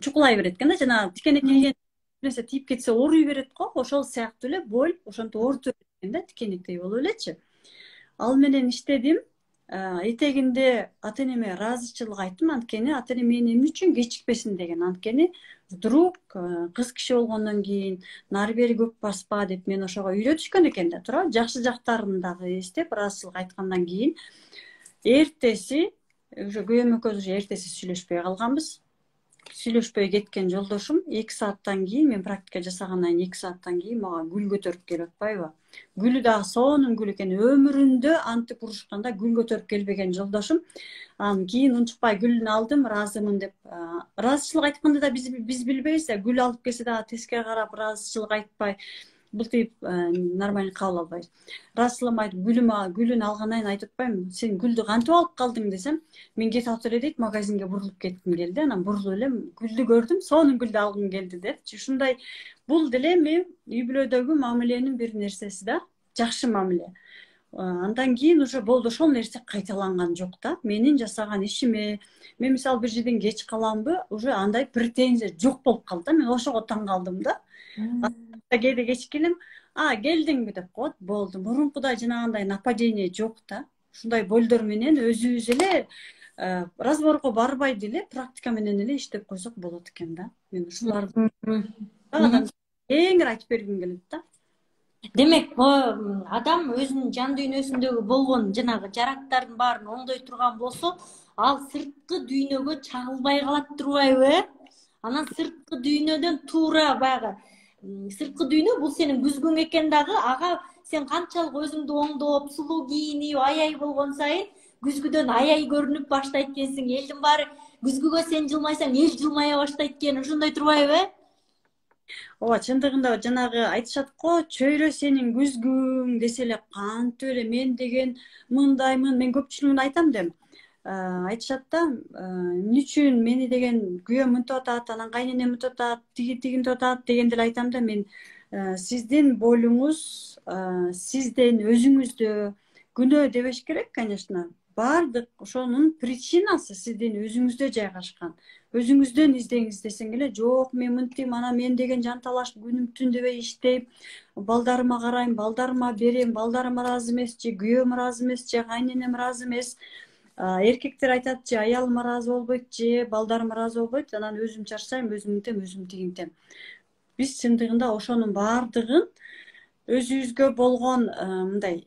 Чукулай берет экен да, жана тикене келген нерсе тийип кетсе ооруй берет го, ошол сыяктуу эле боль ошентип ооруту берет экен да, тикенектей болуп элечи. Ал менен иштедим. Этегинде ата-энеме ыраазычылык айттым, анткени ата-энем мени эмне үчүн кечикпесин деген. Анткени вдруг кыз киши болгондон кийин нары бери көп баспа деп мен ошого үйрөтүшкөн экен да, туурабы? Жакшы жактарын дагы эстеп, ыраазычылык айткандан кийин эртеси уже күйөөм экөөбүз уже эртеси сүйлөшпөй калганбыз. Сүйлөшпөй кеткен жолдошум 2 сааттан кийин, мен практика жасагандан кийин 2 сааттан кийин мага гүл көтөрүп келип атпайбы? Гүлү дагы сонун гүл экен. Өмүрүндө антип урушканда гүл көтөрүп келбеген жолдошум. Анан кийин унчукпай гүлүн алдым, ыраазымын деп. Ыраазычылык айтканды да биз билбейбиз да, гүл алып келсе дагы тескери карап ыраазычылык айтпай, былтыйып нормально кабыл албайбыз. Ыраазычылык айтып, гүлүн алгандан кийин айтып атпаймынбы? Сен гүлдү кантип алып калдың десем, мен кетип атып эле дейт, магазинге бурулуп кеттим келди. Анан бурулуп эле гүлдү көрдүм, сонун гүлдү алгым келди депчи. Ушундай бул деле мен үй бүлөдөгү мамиленин бир нерсеси да, жакшы мамиле. Андан кийин уже болду, ошол нерсе кайталанган жок да. Менин жасаган ишиме, мен мисалы бир жерден кеч каламбы, уже андай претензия жок болуп калды да. Мен ошого таң калдым да. Кээде кеч келем, келдиңби деп коет, болду. Мурункудай жанагындай нападение жок да. Ушундай болдор менен өзүбүз эле разборго барбай деле практика менен эле иштеп койсок болот экен да. Мен ушуларды кеңири айтып бергим келет да. Демек, адам өзүнүн жан дүйнөсүндөгү болгон жанагы жараттардын баарын оңдой турган болсо, ал сырткы дүйнөгө чагылбай калат турбайбы? Анан сырткы дүйнөдөн туура баягы сырткы дүйнө бул сенин күзгүң экен дагы, ага сен канчалык өзүңдү оңдоп, сулуу кийинип, аяй болгон сайын күзгүдөн аяй көрүнүп баштайт экенсиң. Элдин баары күзгүгө сен жылмайсаң, эл жылмая баштайт экен. Ошондой турбайбы? Ооба, чындыгында жанагы айтышат го, чөйрө сенин күзгүң десе эле кантип эле мен деген мындаймын. Мен көпчүлүгүн айтам дем. Айтышат да, эмне үчүн мени деген күйөөм мынтип атат, анан кайненем мынтип атат, тигинтип атат дегенде эле айтам да, мен сиздин болуңуз, сиздин өзүңүздө күнөө дебеш керек, конечно. Баардык ошонун причинасы сиздин өзүңүздө жайгашкан. Өзүңүздөн издеңиз десең эле, жок мен мынтим, анан мен деген жанталаш күнүм түн дебей иштейм, балдарыма карайм, балдарыма берем, балдарым ыраазы эмес же, күйөөм ыраазы эмес же, кайненем ыраазы эмес. Эркектер айтат же, аялым ыраазы болбойт же, балдарым ыраазы болбойт, анан өзүм чарчайм, өзүм мынтем, өзүм тигинтем. Биз чындыгында ошонун баардыгын өзүбүзгө болгон мындай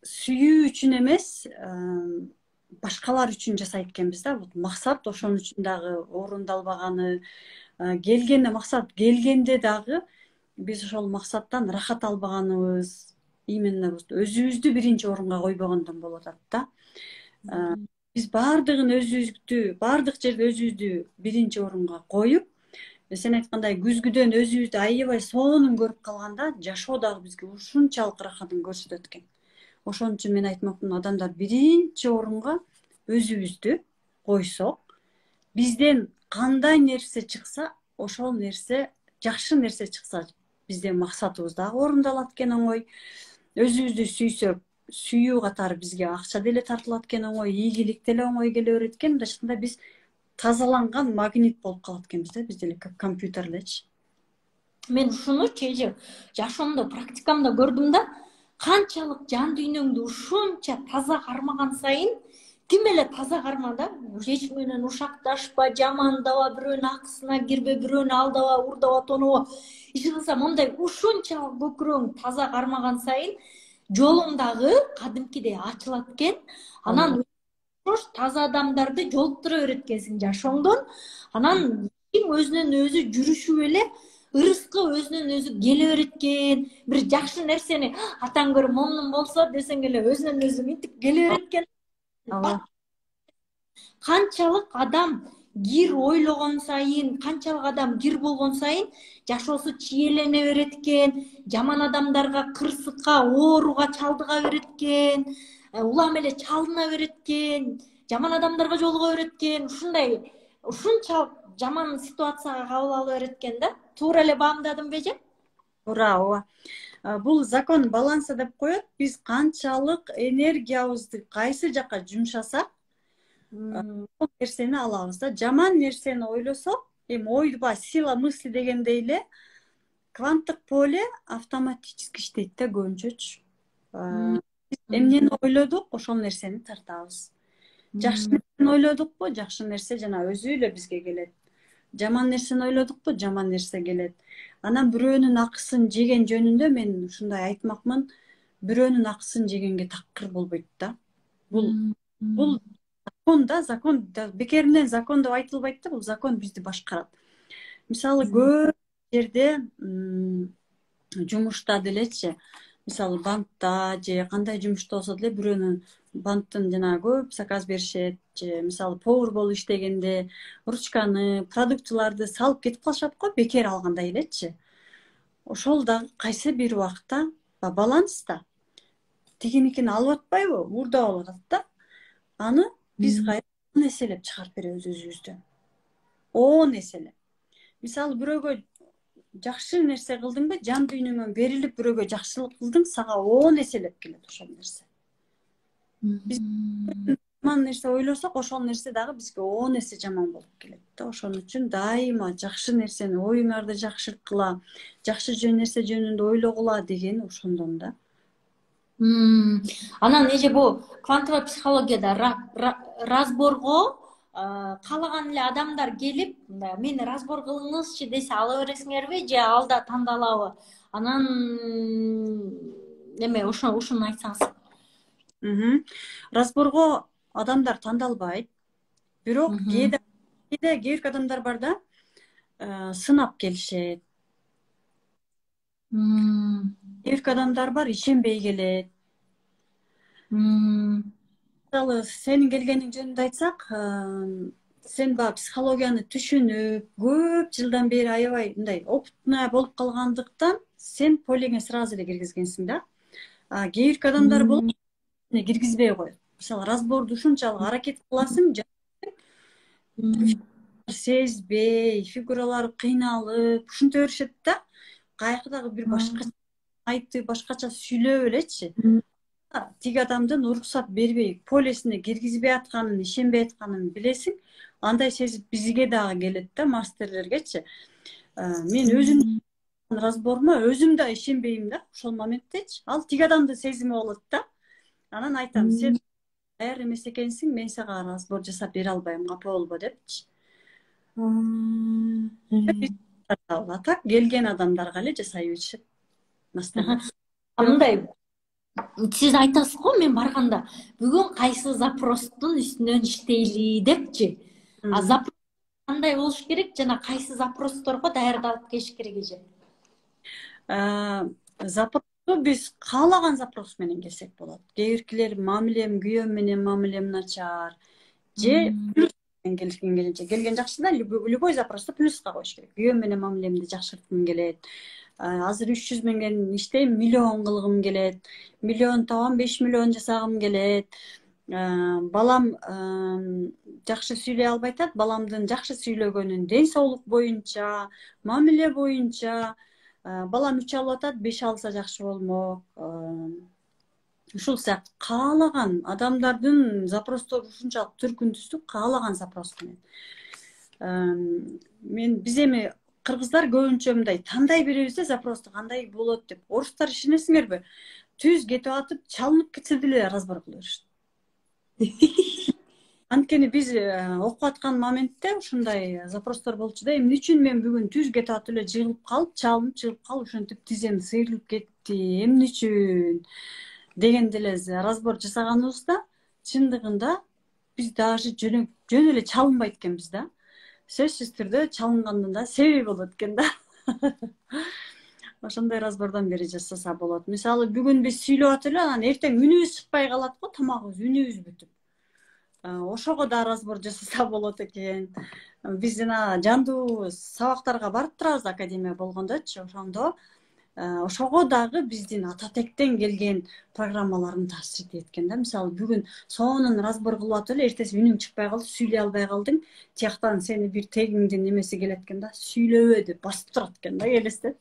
сүйүү үчүн эмес, башкалар үчүн жасайт экенбиз да. Максат ошон үчүн дагы орундалбаганы, келгенде максат келгенде дагы биз ошол максаттан рахат албаганыбыз, именно өзүбүздү биринчи орунга койбогондон болуп атат да. Биз баардыгын өзүбүздү, баардык жерде өзүбүздү биринчи орунга коюп, сен айткандай күзгүдөн өзүбүздү аябай сонун көрүп калганда, жашоо дагы бизге ушунчалык рахатын көрсөтөт экен. Ошон үчүн мен айтмакмын, адамдар биринчи орунга өзүбүздү койсок, бизден кандай нерсе чыкса, ошол нерсе, жакшы нерсе чыкса, биздин максатыбыз дагы орундалат экен оңой. Өзүбүздү сүйсөк, сүйүү катары бизге акча деле тартылат экен оңой, ийгилик деле оңой келе берет экен. Мындайча айтканда биз тазаланган магнит болуп калат экенбиз да, биз деле компьютер элечи. Мен ушуну чеже жашоомдо, практикамда көрдүм да, канчалык жан дүйнөңдү ушунча таза кармаган сайын, тим эле таза карма да, эч менен ушакташпа, жамандаба, бирөөнүн акысына кирбе, бирөөнү алдаба, урдаба, тонобо. Иш кылсам мондай ушунчалык көкүрөң таза кармаган сайын, жолуң дагы кадимкидей ачылат экен. Анан таза адамдарды жолуктура берет экенсиң жашооңдон. Анан өзүнөн өзү жүрүшүп эле ырыскы өзүнөн өзү келе берет экен. Бир жакшы нерсени атаң көрүп момун болсо десең эле өзүнөн өзү мынтип келе берет экен. Канчалык адам кир ойлогон сайын, канчалык адам кир болгон сайын жашоосу чийелене берет экен, жаман адамдарга, кырсыкка, ооруга чалдыга берет экен, улам эле чалына берет экен, жаман адамдарга жолуга берет экен. Ушундай ушунчалык жаман ситуацияга кабыл ала берет экен да. Туура эле баамдадым беже? Туура, ооба. Бул закон баланса деп коет. Биз канчалык энергиябызды кайсы жака жумшасак, ошол нерсени алабыз да. Жаман нерсени ойлосок, эми ойба сила мысли дегендей эле кванттык поле автоматически иштейт да көбүнчөчү. Эмнени ойлодук, ошол нерсени тартабыз. Жакшы нерсени ойлодукпу, жакшы нерсе жана өзү эле бизге келет. Жаман нерсени ойлодукпу, жаман нерсе келет. Анан бирөөнүн акысын жеген жөнүндө мен ушундай айтмакмын, бирөөнүн акысын жегенге такыр болбойт да. Бул закон да, закон бекеринен закон деп айтылбайт да, бул закон бизди башкарат. Мисалы көп жерде жумушта делечи, мисалы банкта же кандай жумушта болсо деле бирөөнүн банктын жанагы көп заказ беришет, же мисалы повар болуп иштегенде ручканы, продуктыларды салып кетип калышат го, бекер алгандай элечи. Ошол дагы кайсы бир убакта баланста тигиникин алып атпайбы, уурдап алып атат да. Аны биз кайрадан эселеп чыгарып беребиз өзүбүздөн. Эселеп. Мисалы бирөөгө жакшы нерсе кылдыңбы, жан дүйнөңөн берилип бирөөгө жакшылык кылдың, сага эселеп келет ошол нерсе. Биз жаман нерсе ойлосок, ошол нерсе дагы бизге 10 эсе жаман болуп келет да. Ошон үчүн дайыма жакшы нерсени, оюңарды жакшырткыла, жакшы нерсе жөнүндө ойлогула деген ошондон да. Анан эже бул квантовый психологияда разборго каалаган эле адамдар келип, мени разбор кылыңызчы десе ала бересиңерби же алда тандалабы? Анан эме ушуну айтсаңыз. Разборго адамдар тандалбайт. Бирок кээде кээ бир адамдар бар да, сынап келишет. Кээ бир адамдар бар, ишенбей келет. Мисалы, сенин келгениң жөнүндө айтсак, сен баягы психологияны түшүнүп, көп жылдан бери аябай мындай опытный болуп калгандыктан сен полеңе сразу эле киргизгенсиң да. Кээ бир адамдар болуп, киргизбей коет. Мисалы, разборду ушунчалык аракет кыласың, сезбей, фигуралары кыйналып, ушинте беришет да. Кайкыдагы бир башкача айтып, башкача сүйлөп элечи. Тиги адамдын уруксат бербей, полесине киргизбей атканын, ишенбей атканын билесиң. Андай сезип бизге дагы келет да, мастерлергечи. Мен өзүм разборума өзүм да ишенбейм да, ошол моменттечи. Ал тиги адамдын сезими болот да. Анан айтам, сен даяр эмес экенсиң, мен сага разбор жасап бере албайм, капа болбо депчи. Так келген адамдарга эле жасай беришет мастерлер. Мындай сиз айтасыз го, мен барганда бүгүн кайсы запростун үстүнөн иштейли депчи. Запрос кандай болуш керек жана кайсы запросторго даярдалып келиш керек эже? Запросту биз каалаган запрос менен келсек болот. Кээ биркилер мамилем, күйөөм менен мамилем начар, же келген жакшы да, любой запросту плюска коюш керек. Күйөөм менен мамилемди жакшырткым келет. Азыр 300 миңден иштейм, миллион кылгым келет. Миллион табам, 5 миллион жасагым келет. Балам жакшы сүйлөй албай атат. Баламдын жакшы сүйлөгөнүн ден соолук боюнча, мамиле боюнча, балам 3 алып атат, 5 алса жакшы болмок. Ушул сыяктуу каалаган адамдардын запростору ушунчалык түркүн-түстүк, каалаган запрос менен. Биз эми кыргыздар көбүнчө мындай тандай беребиз да, запросту кандай болот деп. Орустар ишенесиңерби? Түз кетип атып, чалынып кетсе деле разбор кыла беришет. Анткени биз окуп аткан моментте ушундай запростор болчу да, эмне үчүн мен бүгүн түз кетип атып эле жыгылып калып, чалынып жыгылып калып, ушинтип тизем сыйрылып кетти, эмне үчүн деген деле разбор жасаганыбызда, чындыгында биз даже жөн эле чалынбайт экенбиз да. Сөзсүз түрдө чалынгандын да себеби болот экен да. Ошондой разбордон бери жасаса болот. Мисалы, бүгүн биз сүйлөп атып эле, анан эртең үнүбүз чыкпай калат го, тамагыбыз, үнүбүз бүтүп. Ошого да разбор жасаса болот экен. Биз жана жандуу сабактарга барып турабыз, академия болгондочу, ошондо ошого дагы биздин ата тектен келген программаларын таасир этет экен да. Мисалы, бүгүн сонун разбор кылып атып эле, эртеси үнүң чыкпай калды, сүйлөй албай калдың, тияктан сени бир тегиңдин немеси келет экен да, сүйлөбө деп басып турат экен да, элестет.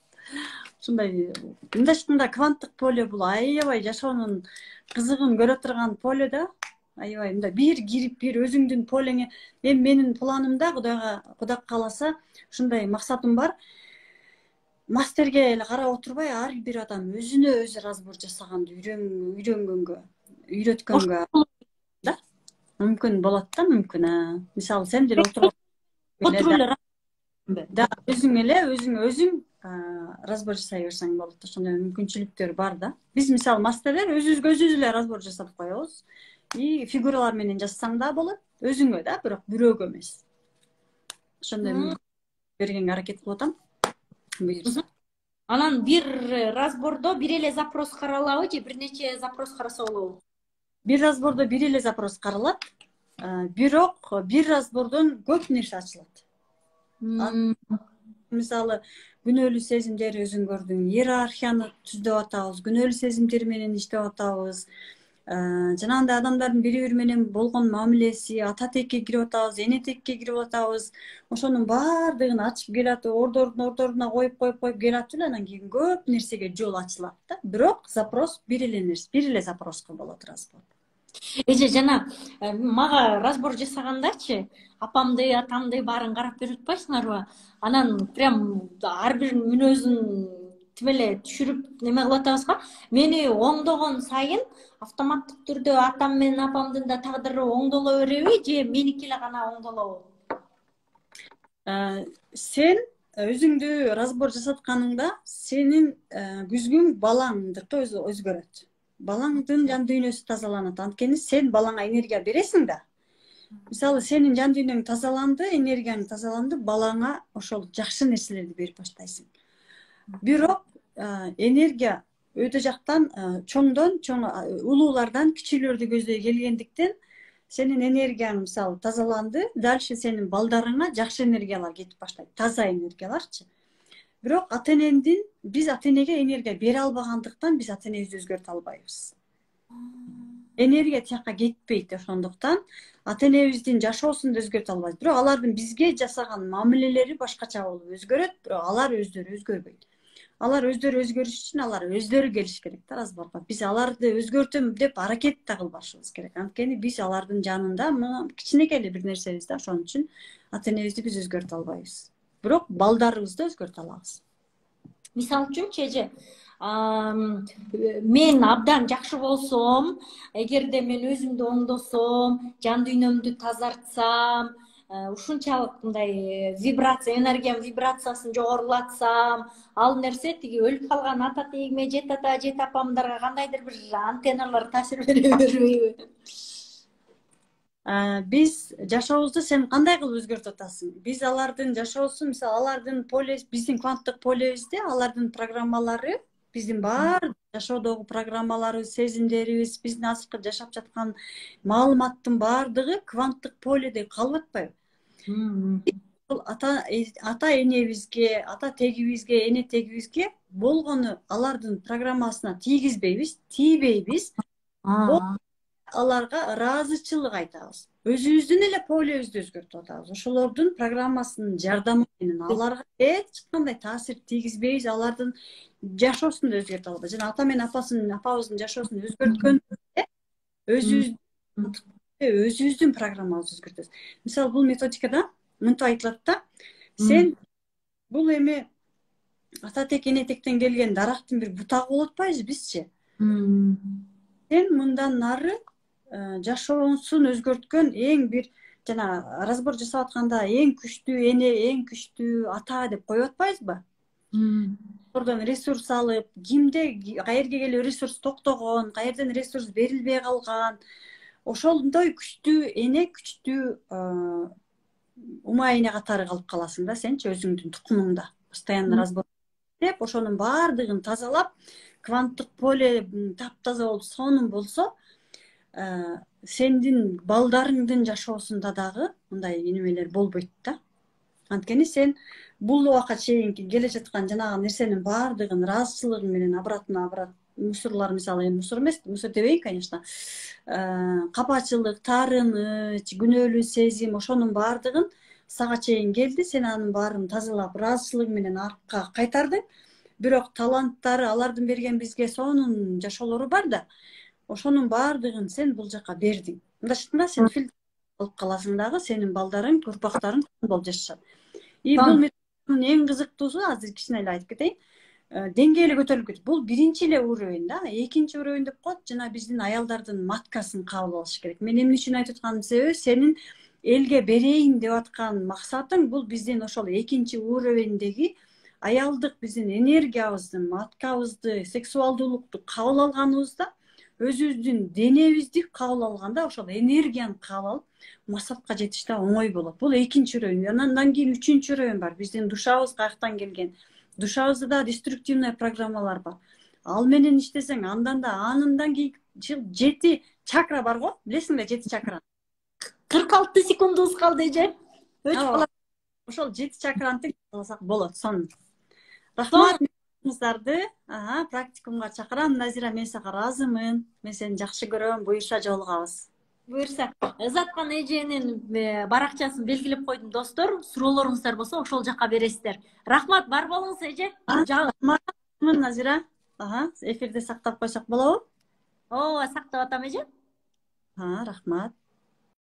Ушундай мындайча кванттык поле бул аябай жашоонун кызыгын көрө турган поле да. Аябай мындай бир кирип, бир өзүңдүн полеңе. Менин планымда, Кудай кааласа, ушундай максатым бар. Мастерге эле карап отурбай, ар бир адам өзүнө өзү разбор жасаганды үйрөнгөнгө, үйрөткөнгө да. Мүмкүн болот да, мүмкүн. Мисалы, сен деле отуруп да, өзүң разбор жасай берсең болот. Ошондой мүмкүнчүлүктөр бар да. Биз мисалы мастерлер өзүбүзгө өзүбүз эле разбор жасап коебуз. И фигуралар менен жазсаң да болот, өзүңө да, бирок бирөөгө эмес. Ошондой бергенге аракет кылып атам. Анан бир разбордо бир эле запрос каралабы же бир нече запрос караса болобу? Бир разбордо бир эле запрос каралат, бирок бир разбордон көп нерсе ачылат. Мисалы, күнөөлүү сезимдер, өзүңөрдүн иерархияны түздөп атабыз, күнөөлүү сезимдер менен иштеп атабыз. Жанагындай адамдардын бири бири менен болгон мамилеси, ата текке кирип атабыз, эне текке кирип атабыз. Ошонун баардыгын ачып келатып, ордоруна коюп келатып эле, анан кийин көп нерсеге жол ачылат да. Бирок запрос бир эле запроско болот разбор. Эже жана мага разбор жасагандачы апамды атамды баарын карап берип атпайсыңарбы? Анан прям ар бир мүнөзүн тим эле түшүрүп неме кылып атабыз го. Мени оңдогон сайын автоматтык түрдө атам менен апамдын да тагдыры оңдоло береби же меники эле гана оңдолобу? Сен өзүңдү разбор жасатканыңда сенин күзгүң балаңдыкы өзгөрөт. Балаңдын жан дүйнөсү тазаланат. Анткени сен балаңа энергия бересиң да. Мисалы сенин жан дүйнөң тазаланды, энергияң тазаланды, балаңа ошол жакшы нерселерди берип баштайсың. Бирок энергия өтө жактан чоңдон чоң улуулардан кичүүлөрдү көздөй келгендиктен сенин энергияң мисалы тазаланды, дальше сенин балдарыңа жакшы энергиялар кетип баштайт, таза энергияларчы. Бирок биз ата энеге энергия бере албагандыктан биз ата энебизди өзгөртө албайбыз. Энергия тияка кетпейт, ошондуктан ата энебиздин жашоосун да өзгөртө албайбыз. Бирок алардын бизге жасаган мамилелери башкача болуп өзгөрөт, бирок алар өздөрү өзгөрбөйт. Алар өздөрү өзгөрүш үчүн алар өздөрү келиш керек да разборго. Биз аларды өзгөртөм деп аракет да кылбашыбыз керек. Анткени биз алардын жанында кичинекей эле бир нерсебиз да, ошон үчүн ата энебизди биз өзгөртө албайбыз. Бирок балдарыбызды өзгөртө алабыз. Мисалы үчүнчү эже мен абдан жакшы болсом, эгерде мен өзүмдү оңдосом, жан дүйнөмдү тазартсам, ушунчалык мындай энергиям вибрациясын жогорулатсам, ал нерсе тиги өлүп калган ата тегиме, жет ата, жет апамдарга кандайдыр бир антенналар таасир бере бербейби? Биз жашообузду сен кандай кылып өзгөртүп атасың? Биз алардын жашоосун, мисалы алардын биздин кванттык полебизде алардын программалары, биздин баар жашоодогу программаларыбыз, сезимдерибиз, биздин азыркы жашап жаткан маалыматтын баардыгы кванттык поледе калып атпайбы? Ата энебизге, ата тегибизге, эне тегибизге болгону алардын программасына тийбейбиз. Аларга ыраазычылык айтабыз. Өзүбүздүн эле полебизди өзгөртүп атабыз. Ошолордун программасынын жардамы менен аларга эч кандай таасир тийгизбейбиз, алардын жашоосун да өзгөртүп албайбыз. Жана ата менен апабыздын жашоосун өзгөрткөндө өзүбүздүн программабызды өзгөртөбүз. Мисалы бул методикада мынтип айтылат да, сен бул эми ата тек, эне тектен келген дарактын бир бутагы болуп атпайбызбы бизчи? Сен мындан нары жашоосун өзгөрткөн эң бир жана разбор жасап атканда эң күчтүү эне, эң күчтүү ата деп коюп атпайбызбы? Ордон ресурс алып, кимде каерге келип ресурс токтогон, каерден ресурс берилбей калган, ошондой күчтүү эне, күчтүү умай эне катары калып каласың да сенчи өзүңдүн тукумуңда. Постоянно разбор деп, ошонун баардыгын тазалап, кванттык поле таптаза болуп сонун болсо, сендин балдарыңдын жашоосунда дагы мындай немелер болбойт да. Анткени сен бул убакка чейин келе жаткан жанагы нерсенин баардыгын ыраазычылыгың менен обратно мусорлор, мисалы мусор эмес, мусор дебейин, конечно, капачылык, таарыныч, күнөөлүү сезим, ошонун баардыгын сага чейин келди, сен анын баарын тазалап, ыраазычылыгың менен артка кайтардың. Бирок таланттары, алардын берген бизге сонун жашоолору бар да, ошонун баардыгын сен бул жака бердиң. Мындайча сен фильтр болуп каласың дагы, сенин балдарың, урпактарың болуп жашашат. Бул методдун эң кызыктуусу, азыр кичине эле айтып кетейин, деңгээли көтөрүлүп кетти. Бул биринчи эле уровень да, экинчи уровень деп коет, жана биздин аялдардын маткасын кабыл алыш керек. Мен эмне үчүн айтып атканымдын себеби, сенин элге берейин деп аткан максатың бул биздин ошол экинчи уровеньдеги аялдык биздин энергиябызды, маткабызды, сексуалдуулукту кабыл алганыбызда, өзүбүздүн денебизди кабыл алганда ошол энергияны кабыл алып, максатка жетиш да оңой болот. Бул экинчи уровень. Андан кийин үчүнчү уровень бар. Биздин душабыз каяктан келген. Душабызда да деструктивный программалар бар. Ал менен иштесең, андан кийин 7 чакра бар го. Билесиңби 7 чакра? 46 секундубуз калды эже. Ошол 7 чакраны алсак болот, сонун. Рахмат муздарды, практикумга чакырам. Назира, мен сага ыраазымын. Мен сени жакшы көрөм. Буюрса жолугабыз. Буюрса. Ызаткан эженин баракчасын белгилеп койдум достор. Суроолоруңуздар болсо ошол жака бересиздер. Рахмат, бар болуңуз эже. Рахматмын Назира. Эфирде сактап койсок болобу? Ооба, сактап атам эже. Рахмат.